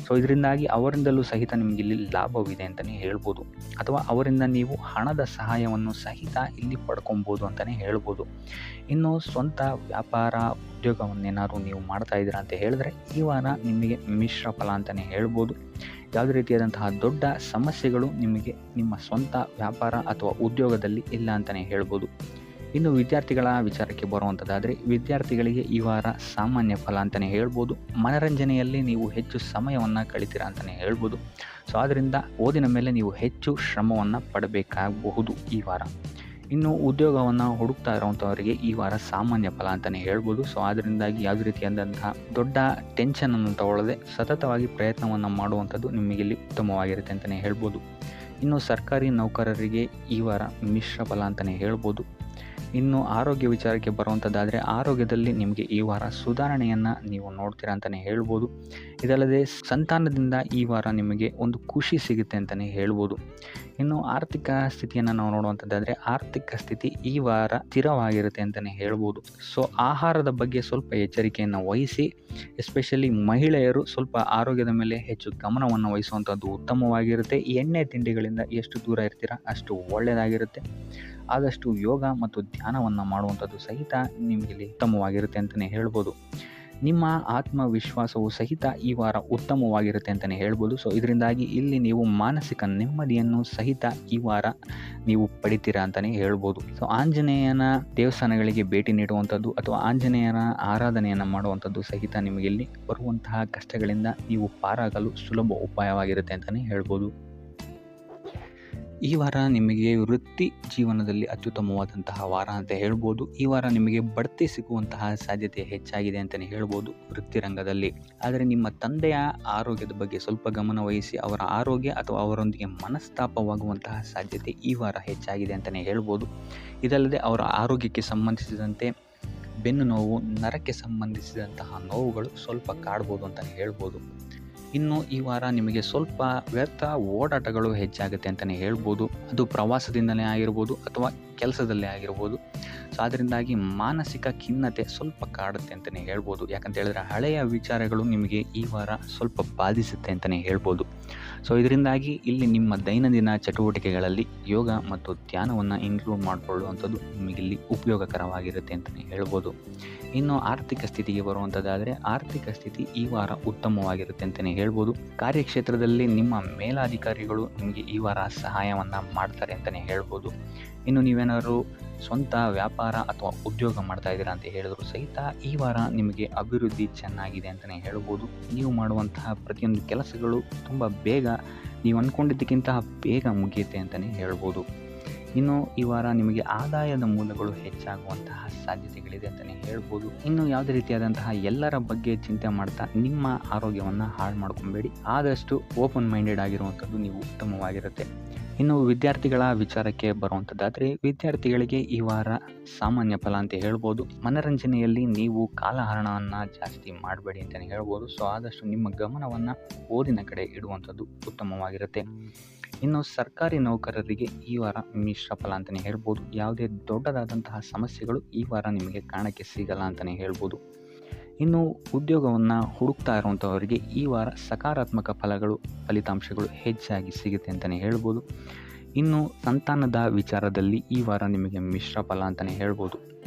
ಸೊ ಇದರಿಂದಾಗಿ ಅವರಿಂದಲೂ ಸಹಿತ ನಿಮಗಿಲ್ಲಿ ಲಾಭವಿದೆ ಅಂತಲೇ ಹೇಳ್ಬೋದು. ಅಥವಾ ಅವರಿಂದ ನೀವು ಹಣದ ಸಹಾಯವನ್ನು ಸಹಿತ ಇಲ್ಲಿ ಪಡ್ಕೊಬೋದು ಅಂತಲೇ ಹೇಳ್ಬೋದು. ಇನ್ನು ಸ್ವಂತ ವ್ಯಾಪಾರ ಉದ್ಯೋಗವನ್ನೇನಾದ್ರು ನೀವು ಮಾಡ್ತಾ ಇದ್ದೀರಾ ಅಂತ ಹೇಳಿದ್ರೆ ಈ ವಾರ ನಿಮಗೆ ಮಿಶ್ರ ಫಲ ಅಂತಲೇ ಹೇಳ್ಬೋದು. ಯಾವುದೇ ರೀತಿಯಾದಂತಹ ದೊಡ್ಡ ಸಮಸ್ಯೆಗಳು ನಿಮಗೆ ನಿಮ್ಮ ಸ್ವಂತ ವ್ಯಾಪಾರ ಅಥವಾ ಉದ್ಯೋಗದಲ್ಲಿ ಇಲ್ಲ ಅಂತಲೇ ಹೇಳ್ಬೋದು. ಇನ್ನು ವಿದ್ಯಾರ್ಥಿಗಳ ವಿಚಾರಕ್ಕೆ ಬರುವಂಥದ್ದಾದರೆ ವಿದ್ಯಾರ್ಥಿಗಳಿಗೆ ಈ ವಾರ ಸಾಮಾನ್ಯ ಫಲ ಅಂತಲೇ ಹೇಳ್ಬೋದು. ಮನರಂಜನೆಯಲ್ಲಿ ನೀವು ಹೆಚ್ಚು ಸಮಯವನ್ನು ಕಳಿತೀರಾ ಅಂತಲೇ ಹೇಳ್ಬೋದು. ಸೊ ಆದ್ದರಿಂದ ಓದಿನ ಮೇಲೆ ನೀವು ಹೆಚ್ಚು ಶ್ರಮವನ್ನು ಪಡಬೇಕಾಗಬಹುದು ಈ ವಾರ. ಇನ್ನು ಉದ್ಯೋಗವನ್ನು ಹುಡುಕ್ತಾ ಇರೋವಂಥವರಿಗೆ ಈ ವಾರ ಸಾಮಾನ್ಯ ಫಲ ಅಂತಲೇ ಹೇಳ್ಬೋದು. ಸೊ ಅದರಿಂದಾಗಿ ಯಾವುದೇ ರೀತಿಯಾದಂತಹ ದೊಡ್ಡ ಟೆನ್ಷನನ್ನು ತಗೊಳ್ಳದೆ ಸತತವಾಗಿ ಪ್ರಯತ್ನವನ್ನು ಮಾಡುವಂಥದ್ದು ನಿಮಗಿಲ್ಲಿ ಉತ್ತಮವಾಗಿರುತ್ತೆ ಅಂತಲೇ ಹೇಳ್ಬೋದು. ಇನ್ನು ಸರ್ಕಾರಿ ನೌಕರರಿಗೆ ಈ ವಾರ ಮಿಶ್ರ ಫಲ ಅಂತಲೇ ಹೇಳ್ಬೋದು. ಇನ್ನು ಆರೋಗ್ಯ ವಿಚಾರಕ್ಕೆ ಬರುವಂಥದ್ದಾದರೆ ಆರೋಗ್ಯದಲ್ಲಿ ನಿಮಗೆ ಈ ವಾರ ಸುಧಾರಣೆಯನ್ನು ನೀವು ನೋಡ್ತೀರಾ ಅಂತಲೇ ಹೇಳ್ಬೋದು. ಇದಲ್ಲದೆ ಸಂತಾನದಿಂದ ಈ ವಾರ ನಿಮಗೆ ಒಂದು ಖುಷಿ ಸಿಗುತ್ತೆ ಅಂತಲೇ ಹೇಳ್ಬೋದು. ಇನ್ನು ಆರ್ಥಿಕ ಸ್ಥಿತಿಯನ್ನು ನಾವು ನೋಡುವಂಥದ್ದಾದರೆ ಆರ್ಥಿಕ ಸ್ಥಿತಿ ಈ ವಾರ ಸ್ಥಿರವಾಗಿರುತ್ತೆ ಅಂತಲೇ ಹೇಳ್ಬೋದು. ಸೊ ಆಹಾರದ ಬಗ್ಗೆ ಸ್ವಲ್ಪ ಎಚ್ಚರಿಕೆಯನ್ನು ವಹಿಸಿ, ಎಸ್ಪೆಷಲಿ ಮಹಿಳೆಯರು ಸ್ವಲ್ಪ ಆರೋಗ್ಯದ ಮೇಲೆ ಹೆಚ್ಚು ಗಮನವನ್ನು ವಹಿಸುವಂಥದ್ದು ಉತ್ತಮವಾಗಿರುತ್ತೆ. ಎಣ್ಣೆ ತಿಂಡಿಗಳಿಂದ ಎಷ್ಟು ದೂರ ಇರ್ತೀರಾ ಅಷ್ಟು ಒಳ್ಳೆಯದಾಗಿರುತ್ತೆ. ಆದಷ್ಟು ಯೋಗ ಮತ್ತು ಧ್ಯಾನವನ್ನು ಮಾಡುವಂಥದ್ದು ಸಹಿತ ನಿಮಗೆ ಉತ್ತಮವಾಗಿರುತ್ತೆ ಅಂತಲೇ ಹೇಳ್ಬೋದು. ನಿಮ್ಮ ಆತ್ಮವಿಶ್ವಾಸವು ಸಹಿತ ಈ ವಾರ ಉತ್ತಮವಾಗಿರುತ್ತೆ ಅಂತಲೇ ಹೇಳ್ಬೋದು. ಸೊ ಇದರಿಂದಾಗಿ ಇಲ್ಲಿ ನೀವು ಮಾನಸಿಕ ನೆಮ್ಮದಿಯನ್ನು ಸಹಿತ ಈ ವಾರ ನೀವು ಪಡಿತೀರಾ ಅಂತಲೇ ಹೇಳ್ಬೋದು. ಸೊ ಆಂಜನೇಯನ ದೇವಸ್ಥಾನಗಳಿಗೆ ಭೇಟಿ ನೀಡುವಂಥದ್ದು ಅಥವಾ ಆಂಜನೇಯನ ಆರಾಧನೆಯನ್ನು ಮಾಡುವಂಥದ್ದು ಸಹಿತ ನಿಮಗೆ ಇಲ್ಲಿ ಬರುವಂತಹ ಕಷ್ಟಗಳಿಂದ ನೀವು ಪಾರಾಗಲು ಸುಲಭ ಉಪಾಯವಾಗಿರುತ್ತೆ ಅಂತಲೇ ಹೇಳ್ಬೋದು. ಈ ವಾರ ನಿಮಗೆ ವೃತ್ತಿ ಜೀವನದಲ್ಲಿ ಅತ್ಯುತ್ತಮವಾದಂತಹ ವಾರ ಅಂತ ಹೇಳ್ಬೋದು. ಈ ವಾರ ನಿಮಗೆ ಬಡ್ತಿ ಸಿಗುವಂತಹ ಸಾಧ್ಯತೆ ಹೆಚ್ಚಾಗಿದೆ ಅಂತಲೇ ಹೇಳ್ಬೋದು ವೃತ್ತಿ ರಂಗದಲ್ಲಿ. ಆದರೆ ನಿಮ್ಮ ತಂದೆಯ ಆರೋಗ್ಯದ ಬಗ್ಗೆ ಸ್ವಲ್ಪ ಗಮನ ವಹಿಸಿ ಅವರ ಆರೋಗ್ಯ ಅಥವಾ ಅವರೊಂದಿಗೆ ಮನಸ್ತಾಪವಾಗುವಂತಹ ಸಾಧ್ಯತೆ ಈ ವಾರ ಹೆಚ್ಚಾಗಿದೆ ಅಂತಲೇ ಹೇಳ್ಬೋದು. ಇದಲ್ಲದೆ ಅವರ ಆರೋಗ್ಯಕ್ಕೆ ಸಂಬಂಧಿಸಿದಂತೆ ಬೆನ್ನು ನೋವು, ನರಕ್ಕೆ ಸಂಬಂಧಿಸಿದಂತಹ ನೋವುಗಳು ಸ್ವಲ್ಪ ಕಾಡ್ಬೋದು ಅಂತಲೇ ಹೇಳ್ಬೋದು. ಇನ್ನು ಈ ವಾರ ನಿಮಗೆ ಸ್ವಲ್ಪ ವ್ಯರ್ಥ ಓಡಾಟಗಳು ಹೆಚ್ಚಾಗುತ್ತೆ ಅಂತಲೇ ಹೇಳ್ಬೋದು. ಅದು ಪ್ರವಾಸದಿಂದಲೇ ಆಗಿರ್ಬೋದು ಅಥವಾ ಕೆಲಸದಲ್ಲೇ ಆಗಿರ್ಬೋದು. ಸೊ ಅದರಿಂದಾಗಿ ಮಾನಸಿಕ ಖಿನ್ನತೆ ಸ್ವಲ್ಪ ಕಾಡುತ್ತೆ ಅಂತಲೇ ಹೇಳ್ಬೋದು. ಯಾಕಂತ ಹೇಳಿದ್ರೆ ಹಳೆಯ ವಿಚಾರಗಳು ನಿಮಗೆ ಈ ವಾರ ಸ್ವಲ್ಪ ಬಾಧಿಸುತ್ತೆ ಅಂತಲೇ ಹೇಳ್ಬೋದು. ಸೊ ಇದರಿಂದಾಗಿ ಇಲ್ಲಿ ನಿಮ್ಮ ದೈನಂದಿನ ಚಟುವಟಿಕೆಗಳಲ್ಲಿ ಯೋಗ ಮತ್ತು ಧ್ಯಾನವನ್ನು ಇನ್ಕ್ಲೂಡ್ ಮಾಡಿಕೊಳ್ಳುವಂಥದ್ದು ನಿಮಗಿಲ್ಲಿ ಉಪಯೋಗಕರವಾಗಿರುತ್ತೆ ಅಂತಲೇ ಹೇಳ್ಬೋದು. ಇನ್ನು ಆರ್ಥಿಕ ಸ್ಥಿತಿಗೆ ಬರುವಂಥದ್ದಾದರೆ ಆರ್ಥಿಕ ಸ್ಥಿತಿ ಈ ವಾರ ಉತ್ತಮವಾಗಿರುತ್ತೆ ಅಂತಲೇ ಹೇಳ್ಬೋದು. ಕಾರ್ಯಕ್ಷೇತ್ರದಲ್ಲಿ ನಿಮ್ಮ ಮೇಲಾಧಿಕಾರಿಗಳು ನಿಮಗೆ ಈ ವಾರ ಸಹಾಯವನ್ನು ಮಾಡ್ತಾರೆ ಅಂತಲೇ ಹೇಳ್ಬೋದು. ಇನ್ನು ನೀವೇನಾದರೂ ಸ್ವಂತ ವ್ಯಾಪಾರ ಅಥವಾ ಉದ್ಯೋಗ ಮಾಡ್ತಾ ಇದ್ದೀರಾ ಅಂತ ಹೇಳಿದ್ರು ಸಹಿತ ಈ ವಾರ ನಿಮಗೆ ಅಭಿವೃದ್ಧಿ ಚೆನ್ನಾಗಿದೆ ಅಂತಲೇ ಹೇಳ್ಬೋದು. ನೀವು ಮಾಡುವಂತಹ ಪ್ರತಿಯೊಂದು ಕೆಲಸಗಳು ತುಂಬ ಬೇಗ ನೀವು ಅಂದ್ಕೊಂಡಿದ್ದಕ್ಕಿಂತ ಬೇಗ ಮುಗಿಯುತ್ತೆ ಅಂತಲೇ ಹೇಳ್ಬೋದು. ಇನ್ನು ಈ ವಾರ ನಿಮಗೆ ಆದಾಯದ ಮೂಲಗಳು ಹೆಚ್ಚಾಗುವಂತಹ ಸಾಧ್ಯತೆಗಳಿದೆ ಅಂತಲೇ ಹೇಳ್ಬೋದು. ಇನ್ನು ಯಾವುದೇ ರೀತಿಯಾದಂತಹ ಎಲ್ಲರ ಬಗ್ಗೆ ಚಿಂತೆ ಮಾಡ್ತಾ ನಿಮ್ಮ ಆರೋಗ್ಯವನ್ನು ಹಾಳು ಮಾಡ್ಕೊಬೇಡಿ. ಆದಷ್ಟು ಓಪನ್ ಮೈಂಡೆಡ್ ಆಗಿರುವಂಥದ್ದು ನೀವು ಉತ್ತಮವಾಗಿರುತ್ತೆ. ಇನ್ನು ವಿದ್ಯಾರ್ಥಿಗಳ ವಿಚಾರಕ್ಕೆ ಬರುವಂಥದ್ದಾದರೆ ವಿದ್ಯಾರ್ಥಿಗಳಿಗೆ ಈ ವಾರ ಸಾಮಾನ್ಯ ಫಲ ಅಂತ ಹೇಳ್ಬೋದು. ಮನರಂಜನೆಯಲ್ಲಿ ನೀವು ಕಾಲಹರಣವನ್ನು ಜಾಸ್ತಿ ಮಾಡಬೇಡಿ ಅಂತಲೇ ಹೇಳ್ಬೋದು. ಸೊ ಆದಷ್ಟು ನಿಮ್ಮ ಗಮನವನ್ನು ಓದಿನ ಕಡೆ ಇಡುವಂಥದ್ದು ಉತ್ತಮವಾಗಿರುತ್ತೆ. ಇನ್ನು ಸರ್ಕಾರಿ ನೌಕರರಿಗೆ ಈ ವಾರ ಮಿಶ್ರ ಫಲ ಅಂತಲೇ ಹೇಳ್ಬೋದು. ಯಾವುದೇ ದೊಡ್ಡದಾದಂತಹ ಸಮಸ್ಯೆಗಳು ಈ ವಾರ ನಿಮಗೆ ಕಾಣಕ್ಕೆ ಸಿಗಲ್ಲ ಅಂತಲೇ ಹೇಳ್ಬೋದು. ಇನ್ನು ಉದ್ಯೋಗವನ್ನು ಹುಡುಕ್ತಾ ಇರುವಂಥವರಿಗೆ ಈ ವಾರ ಸಕಾರಾತ್ಮಕ ಫಲಿತಾಂಶಗಳು ಹೆಚ್ಚಾಗಿ ಸಿಗುತ್ತೆ ಅಂತಲೇ ಹೇಳ್ಬೋದು. ಇನ್ನು ಸಂತಾನದ ವಿಚಾರದಲ್ಲಿ ಈ ವಾರ ನಿಮಗೆ ಮಿಶ್ರ ಫಲ ಅಂತಲೇ ಹೇಳ್ಬೋದು.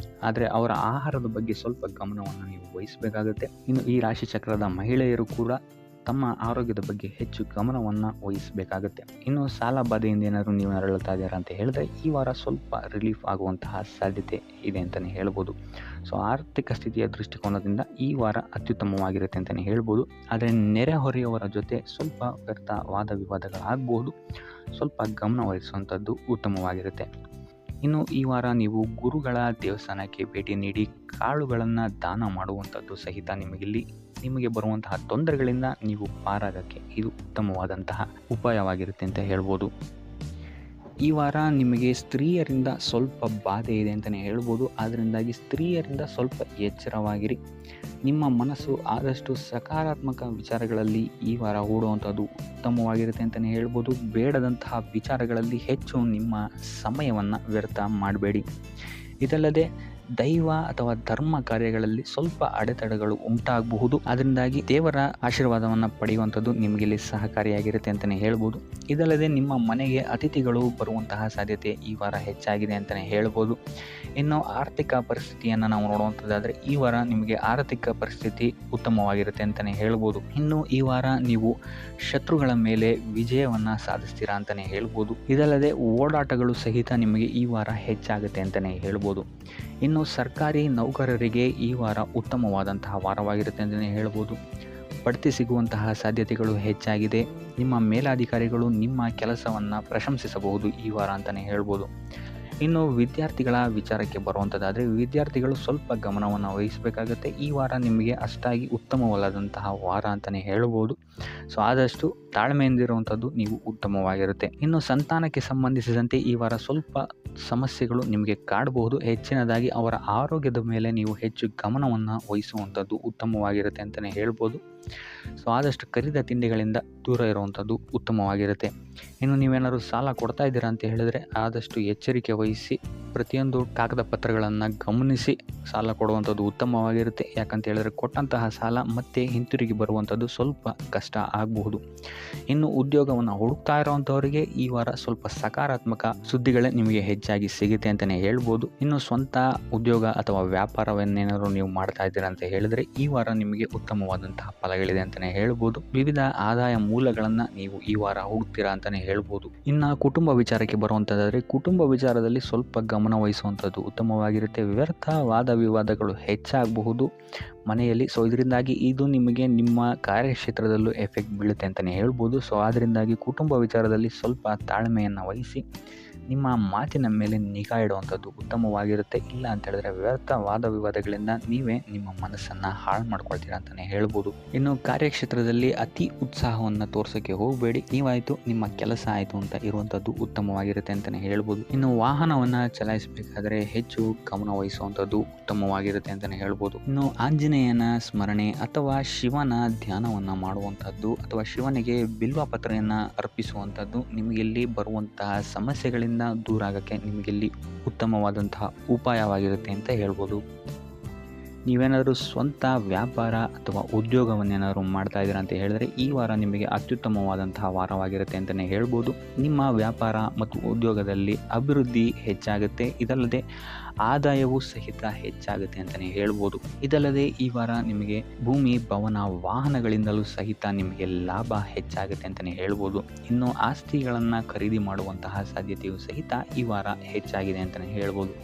ಆದರೆ ಅವರ ಆಹಾರದ ಬಗ್ಗೆ ಸ್ವಲ್ಪ ಗಮನವನ್ನು ನೀವು ವಹಿಸಬೇಕಾಗುತ್ತೆ. ಇನ್ನು ಈ ರಾಶಿ ಚಕ್ರದ ಮಹಿಳೆಯರು ಕೂಡ ತಮ್ಮ ಆರೋಗ್ಯದ ಬಗ್ಗೆ ಹೆಚ್ಚು ಗಮನವನ್ನು ವಹಿಸಬೇಕಾಗುತ್ತೆ. ಇನ್ನು ಸಾಲ ಬಾಧೆಯಿಂದ ಏನಾದರೂ ನೀವು ನರಳುತ್ತಾ ಇದ್ದೀರಾ ಅಂತ ಹೇಳಿದ್ರೆ ಈ ವಾರ ಸ್ವಲ್ಪ ರಿಲೀಫ್ ಆಗುವಂತಹ ಸಾಧ್ಯತೆ ಇದೆ ಅಂತಲೇ ಹೇಳ್ಬೋದು. ಸೊ ಆರ್ಥಿಕ ಸ್ಥಿತಿಯ ದೃಷ್ಟಿಕೋನದಿಂದ ಈ ವಾರ ಅತ್ಯುತ್ತಮವಾಗಿರುತ್ತೆ ಅಂತಲೇ ಹೇಳ್ಬೋದು. ಆದರೆ ನೆರೆಹೊರೆಯವರ ಜೊತೆ ಸ್ವಲ್ಪ ವ್ಯರ್ಥ ವಾದ ವಿವಾದಗಳಾಗಬಹುದು. ಸ್ವಲ್ಪ ಗಮನ ವಹಿಸುವಂಥದ್ದು ಉತ್ತಮವಾಗಿರುತ್ತೆ. ಇನ್ನು ಈ ವಾರ ನೀವು ಗುರುಗಳ ದೇವಸ್ಥಾನಕ್ಕೆ ಭೇಟಿ ನೀಡಿ ಕಾಳುಗಳನ್ನು ದಾನ ಮಾಡುವಂಥದ್ದು ಸಹಿತ ನಿಮಗೆ ಬರುವಂತಹ ತೊಂದರೆಗಳಿಂದ ನೀವು ಪಾರಾಗಕ್ಕೆ ಇದು ಉತ್ತಮವಾದಂತಹ ಉಪಾಯವಾಗಿರುತ್ತೆ ಅಂತ ಹೇಳ್ಬೋದು. ಈ ವಾರ ನಿಮಗೆ ಸ್ತ್ರೀಯರಿಂದ ಸ್ವಲ್ಪ ಬಾಧೆ ಇದೆ ಅಂತಲೇ ಹೇಳ್ಬೋದು. ಅದರಿಂದಾಗಿ ಸ್ತ್ರೀಯರಿಂದ ಸ್ವಲ್ಪ ಎಚ್ಚರವಾಗಿರಿ. ನಿಮ್ಮ ಮನಸ್ಸು ಆದಷ್ಟು ಸಕಾರಾತ್ಮಕ ವಿಚಾರಗಳಲ್ಲಿ ಈ ವಾರ ಹೂಡುವಂಥದ್ದು ಉತ್ತಮವಾಗಿರುತ್ತೆ ಅಂತಲೇ ಹೇಳ್ಬೋದು. ಬೇಡದಂತಹ ವಿಚಾರಗಳಲ್ಲಿ ಹೆಚ್ಚು ನಿಮ್ಮ ಸಮಯವನ್ನು ವ್ಯರ್ಥ ಮಾಡಬೇಡಿ. ಇದಲ್ಲದೆ ದೈವ ಅಥವಾ ಧರ್ಮ ಕಾರ್ಯಗಳಲ್ಲಿ ಸ್ವಲ್ಪ ಅಡೆತಡೆಗಳು ಉಂಟಾಗಬಹುದು. ಅದರಿಂದಾಗಿ ದೇವರ ಆಶೀರ್ವಾದವನ್ನು ಪಡೆಯುವಂಥದ್ದು ನಿಮಗಿಲ್ಲಿ ಸಹಕಾರಿಯಾಗಿರುತ್ತೆ ಅಂತಲೇ ಹೇಳ್ಬೋದು. ಇದಲ್ಲದೆ ನಿಮ್ಮ ಮನೆಗೆ ಅತಿಥಿಗಳು ಬರುವಂತಹ ಸಾಧ್ಯತೆ ಈ ವಾರ ಹೆಚ್ಚಾಗಿದೆ ಅಂತಲೇ ಹೇಳ್ಬೋದು. ಇನ್ನು ಆರ್ಥಿಕ ಪರಿಸ್ಥಿತಿಯನ್ನು ನಾವು ನೋಡುವಂಥದ್ದಾದರೆ ಈ ವಾರ ನಿಮಗೆ ಆರ್ಥಿಕ ಪರಿಸ್ಥಿತಿ ಉತ್ತಮವಾಗಿರುತ್ತೆ ಅಂತಲೇ ಹೇಳ್ಬೋದು. ಇನ್ನು ಈ ವಾರ ನೀವು ಶತ್ರುಗಳ ಮೇಲೆ ವಿಜಯವನ್ನು ಸಾಧಿಸ್ತೀರಾ ಅಂತಲೇ ಹೇಳ್ಬೋದು. ಇದಲ್ಲದೆ ಓಡಾಟಗಳು ಸಹಿತ ನಿಮಗೆ ಈ ವಾರ ಹೆಚ್ಚಾಗುತ್ತೆ ಅಂತಲೇ ಹೇಳ್ಬೋದು. ಇನ್ನು ಸರ್ಕಾರಿ ನೌಕರರಿಗೆ ಈ ವಾರ ಉತ್ತಮವಾದಂತಹ ವಾರವಾಗಿರುತ್ತೆ ಅಂತಲೇ ಹೇಳ್ಬೋದು. ಬಡ್ತಿ ಸಿಗುವಂತಹ ಸಾಧ್ಯತೆಗಳು ಹೆಚ್ಚಾಗಿದೆ. ನಿಮ್ಮ ಮೇಲಾಧಿಕಾರಿಗಳು ನಿಮ್ಮ ಕೆಲಸವನ್ನು ಪ್ರಶಂಸಿಸಬಹುದು ಈ ವಾರ ಅಂತಲೇ ಹೇಳ್ಬೋದು. ಇನ್ನು ವಿದ್ಯಾರ್ಥಿಗಳ ವಿಚಾರಕ್ಕೆ ಬರುವಂಥದ್ದಾದರೆ ವಿದ್ಯಾರ್ಥಿಗಳು ಸ್ವಲ್ಪ ಗಮನವನ್ನು ವಹಿಸಬೇಕಾಗುತ್ತೆ. ಈ ವಾರ ನಿಮಗೆ ಅಷ್ಟಾಗಿ ಉತ್ತಮವಲ್ಲದಂತಹ ವಾರ ಅಂತಲೇ ಹೇಳ್ಬೋದು. ಸೊ ಆದಷ್ಟು ತಾಳ್ಮೆಯಿಂದಿರುವಂಥದ್ದು ನೀವು ಉತ್ತಮವಾಗಿರುತ್ತೆ. ಇನ್ನು ಸಂತಾನಕ್ಕೆ ಸಂಬಂಧಿಸಿದಂತೆ ಈ ವಾರ ಸ್ವಲ್ಪ ಸಮಸ್ಯೆಗಳು ನಿಮಗೆ ಕಾಡಬಹುದು. ಹೆಚ್ಚಿನದಾಗಿ ಅವರ ಆರೋಗ್ಯದ ಮೇಲೆ ನೀವು ಹೆಚ್ಚು ಗಮನವನ್ನು ವಹಿಸುವಂಥದ್ದು ಉತ್ತಮವಾಗಿರುತ್ತೆ ಅಂತಲೇ ಹೇಳ್ಬೋದು. ಸೊ ಆದಷ್ಟು ಕರಿದ ತಿಂಡಿಗಳಿಂದ ದೂರ ಇರುವಂಥದ್ದು ಉತ್ತಮವಾಗಿರುತ್ತೆ. ಇನ್ನು ನೀವೇನಾದ್ರು ಸಾಲ ಕೊಡ್ತಾ ಇದ್ದೀರಾ ಅಂತ ಹೇಳಿದರೆ ಆದಷ್ಟು ಎಚ್ಚರಿಕೆ ವಹಿಸಿ ಪ್ರತಿಯೊಂದು ಕಾಗದ ಪತ್ರಗಳನ್ನು ಗಮನಿಸಿ ಸಾಲ ಕೊಡುವಂಥದ್ದು ಉತ್ತಮವಾಗಿರುತ್ತೆ. ಯಾಕಂತ ಹೇಳಿದ್ರೆ ಕೊಟ್ಟಂತಹ ಸಾಲ ಮತ್ತೆ ಹಿಂತಿರುಗಿ ಬರುವಂಥದ್ದು ಸ್ವಲ್ಪ ಕಷ್ಟ ಆಗಬಹುದು. ಇನ್ನು ಉದ್ಯೋಗವನ್ನು ಹುಡುಕ್ತಾ ಇರೋವಂಥವರಿಗೆ ಈ ವಾರ ಸ್ವಲ್ಪ ಸಕಾರಾತ್ಮಕ ಸುದ್ದಿಗಳೇ ನಿಮಗೆ ಹೆಚ್ಚಾಗಿ ಸಿಗುತ್ತೆ ಅಂತಲೇ ಹೇಳ್ಬೋದು. ಇನ್ನು ಸ್ವಂತ ಉದ್ಯೋಗ ಅಥವಾ ವ್ಯಾಪಾರವನ್ನೇನಾದ್ರು ನೀವು ಮಾಡ್ತಾ ಇದ್ದೀರಾ ಅಂತ ಹೇಳಿದರೆ ಈ ವಾರ ನಿಮಗೆ ಉತ್ತಮವಾದಂತಹ ಫಲಗಳಿದೆ ಅಂತಲೇ ಹೇಳ್ಬೋದು. ವಿವಿಧ ಆದಾಯ ಮೂಲಗಳನ್ನು ನೀವು ಈ ವಾರ ಹುಡುಕ್ತೀರಾ ಅಂತಲೇ ಹೇಳ್ಬೋದು. ಇನ್ನು ಕುಟುಂಬ ವಿಚಾರಕ್ಕೆ ಬರುವಂಥದ್ದಾದರೆ ಕುಟುಂಬ ವಿಚಾರದಲ್ಲಿ ಸ್ವಲ್ಪ ಗಮನ ವಹಿಸುವಂಥದ್ದು ಉತ್ತಮವಾಗಿರುತ್ತೆ. ವ್ಯರ್ಥ ವಾದ ವಿವಾದಗಳು ಹೆಚ್ಚಾಗಬಹುದು ಮನೆಯಲ್ಲಿ. ಸೊ ಇದರಿಂದಾಗಿ ಇದು ನಿಮಗೆ ನಿಮ್ಮ ಕಾರ್ಯಕ್ಷೇತ್ರದಲ್ಲೂ ಎಫೆಕ್ಟ್ ಬೀಳುತ್ತೆ ಅಂತಲೇ ಹೇಳ್ಬೋದು. ಸೊ ಅದರಿಂದಾಗಿ ಕುಟುಂಬ ವಿಚಾರದಲ್ಲಿ ಸ್ವಲ್ಪ ತಾಳ್ಮೆಯನ್ನು ವಹಿಸಿ ನಿಮ್ಮ ಮಾತಿನ ಮೇಲೆ ನಿಗಾ ಇಡುವಂಥದ್ದು ಉತ್ತಮವಾಗಿರುತ್ತೆ. ಇಲ್ಲ ಅಂತ ಹೇಳಿದ್ರೆ ವ್ಯರ್ಥ ವಾದ ವಿವಾದಗಳಿಂದ ನೀವೇ ನಿಮ್ಮ ಮನಸ್ಸನ್ನು ಹಾಳು ಮಾಡ್ಕೊಳ್ತೀರಾ ಅಂತಲೇ ಹೇಳ್ಬೋದು. ಇನ್ನು ಕಾರ್ಯಕ್ಷೇತ್ರದಲ್ಲಿ ಅತಿ ಉತ್ಸಾಹವನ್ನು ತೋರ್ಸೋಕ್ಕೆ ಹೋಗಬೇಡಿ. ನೀವಾಯಿತು ನಿಮ್ಮ ಕೆಲಸ ಆಯಿತು ಅಂತ ಇರುವಂಥದ್ದು ಉತ್ತಮವಾಗಿರುತ್ತೆ ಅಂತಲೇ ಹೇಳ್ಬೋದು. ಇನ್ನು ವಾಹನವನ್ನು ಚಲಾಯಿಸಬೇಕಾದ್ರೆ ಹೆಚ್ಚು ಗಮನ ವಹಿಸುವಂಥದ್ದು ಉತ್ತಮವಾಗಿರುತ್ತೆ ಅಂತಲೇ ಹೇಳ್ಬೋದು. ಇನ್ನು ಆಂಜನೇಯನ ಸ್ಮರಣೆ ಅಥವಾ ಶಿವನ ಧ್ಯಾನವನ್ನು ಮಾಡುವಂಥದ್ದು ಅಥವಾ ಶಿವನಿಗೆ ಬಿಲ್ವ ಪತ್ರೆಯನ್ನು ಅರ್ಪಿಸುವಂಥದ್ದು ನಿಮಗಿಲ್ಲಿ ಬರುವಂತಹ ಸಮಸ್ಯೆಗಳಿಂದ ದೂರ ಆಗೋಕ್ಕೆ ನಿಮಗಿಲ್ಲಿ ಉತ್ತಮವಾದಂತಹ ಉಪಾಯವಾಗಿರುತ್ತೆ ಅಂತ ಹೇಳ್ಬೋದು. ನೀವೇನಾದರೂ ಸ್ವಂತ ವ್ಯಾಪಾರ ಅಥವಾ ಉದ್ಯೋಗವನ್ನೇನಾದರೂ ಮಾಡ್ತಾ ಇದ್ದೀರಾ ಅಂತ ಹೇಳಿದ್ರೆ ಈ ವಾರ ನಿಮಗೆ ಅತ್ಯುತ್ತಮವಾದಂತಹ ವಾರವಾಗಿರುತ್ತೆ ಅಂತಲೇ ಹೇಳ್ಬೋದು. ನಿಮ್ಮ ವ್ಯಾಪಾರ ಮತ್ತು ಉದ್ಯೋಗದಲ್ಲಿ ಅಭಿವೃದ್ಧಿ ಹೆಚ್ಚಾಗುತ್ತೆ. ಇದಲ್ಲದೆ ಆದಾಯವೂ ಸಹಿತ ಹೆಚ್ಚಾಗುತ್ತೆ ಅಂತಲೇ ಹೇಳ್ಬೋದು. ಇದಲ್ಲದೆ ಈ ವಾರ ನಿಮಗೆ ಭೂಮಿ, ಭವನ, ವಾಹನಗಳಿಂದಲೂ ಸಹಿತ ನಿಮಗೆ ಲಾಭ ಹೆಚ್ಚಾಗುತ್ತೆ ಅಂತಲೇ ಹೇಳ್ಬೋದು. ಇನ್ನು ಆಸ್ತಿಗಳನ್ನು ಖರೀದಿ ಮಾಡುವಂತಹ ಸಾಧ್ಯತೆಯೂ ಸಹಿತ ಈ ವಾರ ಹೆಚ್ಚಾಗಿದೆ ಅಂತಲೇ ಹೇಳ್ಬೋದು.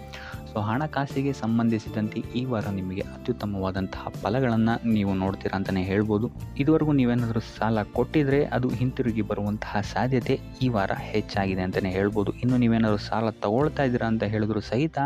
ಸೊ ಹಣಕಾಸಿಗೆ ಸಂಬಂಧಿಸಿದಂತೆ ಈ ವಾರ ನಿಮಗೆ ಅತ್ಯುತ್ತಮವಾದಂತಹ ಫಲಗಳನ್ನು ನೀವು ನೋಡ್ತೀರಾ ಅಂತಲೇ ಹೇಳ್ಬೋದು. ಇದುವರೆಗೂ ನೀವೇನಾದರೂ ಸಾಲ ಕೊಟ್ಟಿದ್ರೆ ಅದು ಹಿಂತಿರುಗಿ ಬರುವಂತಹ ಸಾಧ್ಯತೆ ಈ ವಾರ ಹೆಚ್ಚಾಗಿದೆ ಅಂತಲೇ ಹೇಳ್ಬೋದು. ಇನ್ನು ನೀವೇನಾದರೂ ಸಾಲ ತಗೊಳ್ತಾ ಇದ್ದೀರಾ ಅಂತ ಹೇಳಿದ್ರು ಸಹಿತ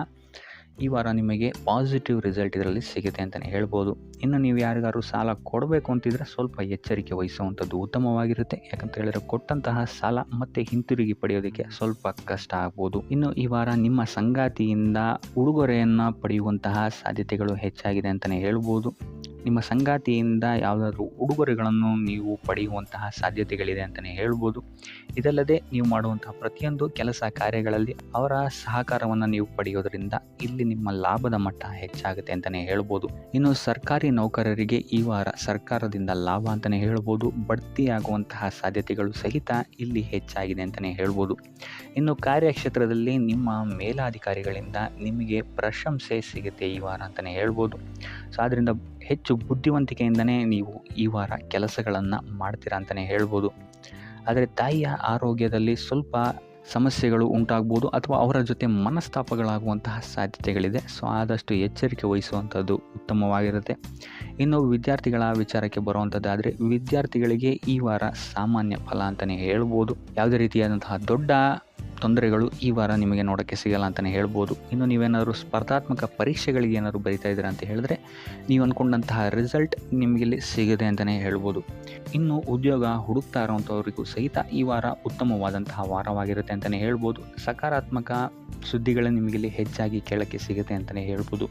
ಈ ವಾರ ನಿಮಗೆ ಪಾಸಿಟಿವ್ ರಿಸಲ್ಟ್ ಇದರಲ್ಲಿ ಸಿಗುತ್ತೆ ಅಂತಲೇ ಹೇಳ್ಬೋದು. ಇನ್ನು ನೀವು ಯಾರಿಗಾದ್ರು ಸಾಲ ಕೊಡಬೇಕು ಅಂತಿದ್ರೆ ಸ್ವಲ್ಪ ಎಚ್ಚರಿಕೆ ವಹಿಸುವಂಥದ್ದು ಉತ್ತಮವಾಗಿರುತ್ತೆ. ಯಾಕಂತ ಹೇಳಿದ್ರೆ ಕೊಟ್ಟಂತಹ ಸಾಲ ಮತ್ತೆ ಹಿಂತಿರುಗಿ ಪಡೆಯೋದಕ್ಕೆ ಸ್ವಲ್ಪ ಕಷ್ಟ ಆಗ್ಬೋದು. ಇನ್ನು ಈ ವಾರ ನಿಮ್ಮ ಸಂಗಾತಿಯಿಂದ ಉಡುಗೊರೆಯನ್ನು ಪಡೆಯುವಂತಹ ಸಾಧ್ಯತೆಗಳು ಹೆಚ್ಚಾಗಿದೆ ಅಂತಲೇ ಹೇಳ್ಬೋದು. ನಿಮ್ಮ ಸಂಗಾತಿಯಿಂದ ಯಾವುದಾದ್ರೂ ಉಡುಗೊರೆಗಳನ್ನು ನೀವು ಪಡೆಯುವಂತಹ ಸಾಧ್ಯತೆಗಳಿದೆ ಅಂತಲೇ ಹೇಳ್ಬೋದು. ಇದಲ್ಲದೆ ನೀವು ಮಾಡುವಂತಹ ಪ್ರತಿಯೊಂದು ಕೆಲಸ ಕಾರ್ಯಗಳಲ್ಲಿ ಅವರ ಸಹಕಾರವನ್ನು ನೀವು ಪಡೆಯೋದರಿಂದ ಇಲ್ಲಿ ನಿಮ್ಮ ಲಾಭದ ಮಟ್ಟ ಹೆಚ್ಚಾಗುತ್ತೆ ಅಂತಲೇ ಹೇಳ್ಬೋದು. ಇನ್ನು ಸರ್ಕಾರಿ ನೌಕರರಿಗೆ ಈ ವಾರ ಸರ್ಕಾರದಿಂದ ಲಾಭ ಅಂತಲೇ ಹೇಳ್ಬೋದು. ಬಡ್ತಿಯಾಗುವಂತಹ ಸಾಧ್ಯತೆಗಳು ಸಹಿತ ಇಲ್ಲಿ ಹೆಚ್ಚಾಗಿದೆ ಅಂತಲೇ ಹೇಳ್ಬೋದು. ಇನ್ನು ಕಾರ್ಯಕ್ಷೇತ್ರದಲ್ಲಿ ನಿಮ್ಮ ಮೇಲಾಧಿಕಾರಿಗಳಿಂದ ನಿಮಗೆ ಪ್ರಶಂಸೆ ಸಿಗುತ್ತೆ ಈ ವಾರ ಅಂತಲೇ ಹೇಳ್ಬೋದು. ಸೊ ಆದ್ದರಿಂದ ಹೆಚ್ಚು ಬುದ್ಧಿವಂತಿಕೆಯಿಂದನೇ ನೀವು ಈ ವಾರ ಕೆಲಸಗಳನ್ನು ಮಾಡ್ತೀರಾ ಅಂತಲೇ ಹೇಳ್ಬೋದು. ಆದರೆ ತಾಯಿಯ ಆರೋಗ್ಯದಲ್ಲಿ ಸ್ವಲ್ಪ ಸಮಸ್ಯೆಗಳು ಉಂಟಾಗ್ಬೋದು ಅಥವಾ ಅವರ ಜೊತೆ ಮನಸ್ತಾಪಗಳಾಗುವಂತಹ ಸಾಧ್ಯತೆಗಳಿದೆ. ಸೊ ಆದಷ್ಟು ಎಚ್ಚರಿಕೆ ವಹಿಸುವಂಥದ್ದು ಉತ್ತಮವಾಗಿರುತ್ತೆ. ಇನ್ನು ವಿದ್ಯಾರ್ಥಿಗಳ ವಿಚಾರಕ್ಕೆ ಬರುವಂಥದ್ದಾದರೆ ವಿದ್ಯಾರ್ಥಿಗಳಿಗೆ ಈ ವಾರ ಸಾಮಾನ್ಯ ಫಲ ಅಂತಲೇ ಹೇಳ್ಬೋದು. ಯಾವುದೇ ರೀತಿಯಾದಂತಹ ದೊಡ್ಡ ತೊಂದರೆಗಳು ಈ ವಾರ ನಿಮಗೆ ನೋಡೋಕ್ಕೆ ಸಿಗಲ್ಲ ಅಂತಲೇ ಹೇಳ್ಬೋದು. ಇನ್ನು ನೀವೇನಾದರೂ ಸ್ಪರ್ಧಾತ್ಮಕ ಪರೀಕ್ಷೆಗಳಿಗೆ ಏನಾದರೂ ಬರಿತಾ ಇದ್ದೀರಾ ಅಂತ ಹೇಳಿದ್ರೆ ನೀವು ಅಂದ್ಕೊಂಡಂತಹ ರಿಸಲ್ಟ್ ನಿಮಗಿಲ್ಲಿ ಸಿಗುತ್ತೆ ಅಂತಲೇ ಹೇಳ್ಬೋದು. ಇನ್ನು ಉದ್ಯೋಗ ಹುಡುಕ್ತಾ ಇರೋವಂಥವ್ರಿಗೂ ಸಹಿತ ಈ ವಾರ ಉತ್ತಮವಾದಂತಹ ವಾರವಾಗಿರುತ್ತೆ ಅಂತಲೇ ಹೇಳ್ಬೋದು. ಸಕಾರಾತ್ಮಕ ಸುದ್ದಿಗಳೇ ನಿಮಗಿಲ್ಲಿ ಹೆಚ್ಚಾಗಿ ಕೇಳೋಕ್ಕೆ ಸಿಗುತ್ತೆ ಅಂತಲೇ ಹೇಳ್ಬೋದು.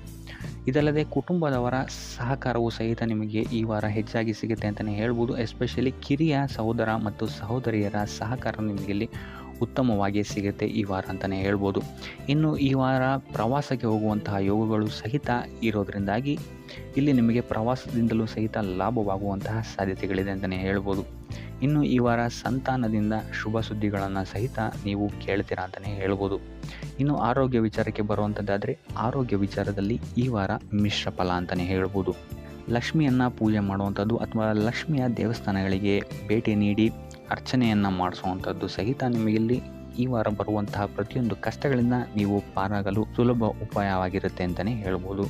ಇದಲ್ಲದೆ ಕುಟುಂಬದವರ ಸಹಕಾರವೂ ಸಹಿತ ನಿಮಗೆ ಈ ವಾರ ಹೆಚ್ಚಾಗಿ ಸಿಗುತ್ತೆ ಅಂತಲೇ ಹೇಳ್ಬೋದು. ಎಸ್ಪೆಷಲಿ ಕಿರಿಯ ಸಹೋದರ ಮತ್ತು ಸಹೋದರಿಯರ ಸಹಕಾರ ನಿಮಗಿಲ್ಲಿ ಉತ್ತಮವಾಗಿ ಸಿಗುತ್ತೆ ಈ ವಾರ ಅಂತಲೇ ಹೇಳ್ಬೋದು. ಇನ್ನು ಈ ವಾರ ಪ್ರವಾಸಕ್ಕೆ ಹೋಗುವಂತಹ ಯೋಗಗಳು ಸಹಿತ ಇರೋದರಿಂದಾಗಿ ಇಲ್ಲಿ ನಿಮಗೆ ಪ್ರವಾಸದಿಂದಲೂ ಸಹಿತ ಲಾಭವಾಗುವಂತಹ ಸಾಧ್ಯತೆಗಳಿದೆ ಅಂತಲೇ ಹೇಳ್ಬೋದು. ಇನ್ನು ಈ ವಾರ ಸಂತಾನದಿಂದ ಶುಭ ಸುದ್ದಿಗಳನ್ನು ಸಹಿತ ನೀವು ಕೇಳ್ತೀರಾ ಅಂತಲೇ ಹೇಳ್ಬೋದು. ಇನ್ನು ಆರೋಗ್ಯ ವಿಚಾರಕ್ಕೆ ಬರುವಂಥದ್ದಾದರೆ ಆರೋಗ್ಯ ವಿಚಾರದಲ್ಲಿ ಈ ವಾರ ಮಿಶ್ರ ಫಲ ಅಂತಲೇ ಹೇಳ್ಬೋದು. ಲಕ್ಷ್ಮಿಯನ್ನು ಪೂಜೆ ಮಾಡುವಂಥದ್ದು ಅಥವಾ ಲಕ್ಷ್ಮಿಯ ದೇವಸ್ಥಾನಗಳಿಗೆ ಭೇಟಿ ನೀಡಿ ಅರ್ಚನೆಯನ್ನು ಮಾಡಿಸುವಂಥದ್ದು ಸಹಿತ ನಿಮಗಿಲ್ಲಿ ಈ ವಾರ ಬರುವಂತಹ ಪ್ರತಿಯೊಂದು ಕಷ್ಟಗಳಿಂದ ನೀವು ಪಾರಾಗಲು ಸುಲಭ ಉಪಾಯವಾಗಿರುತ್ತೆ ಅಂತಲೇ ಹೇಳ್ಬೋದು.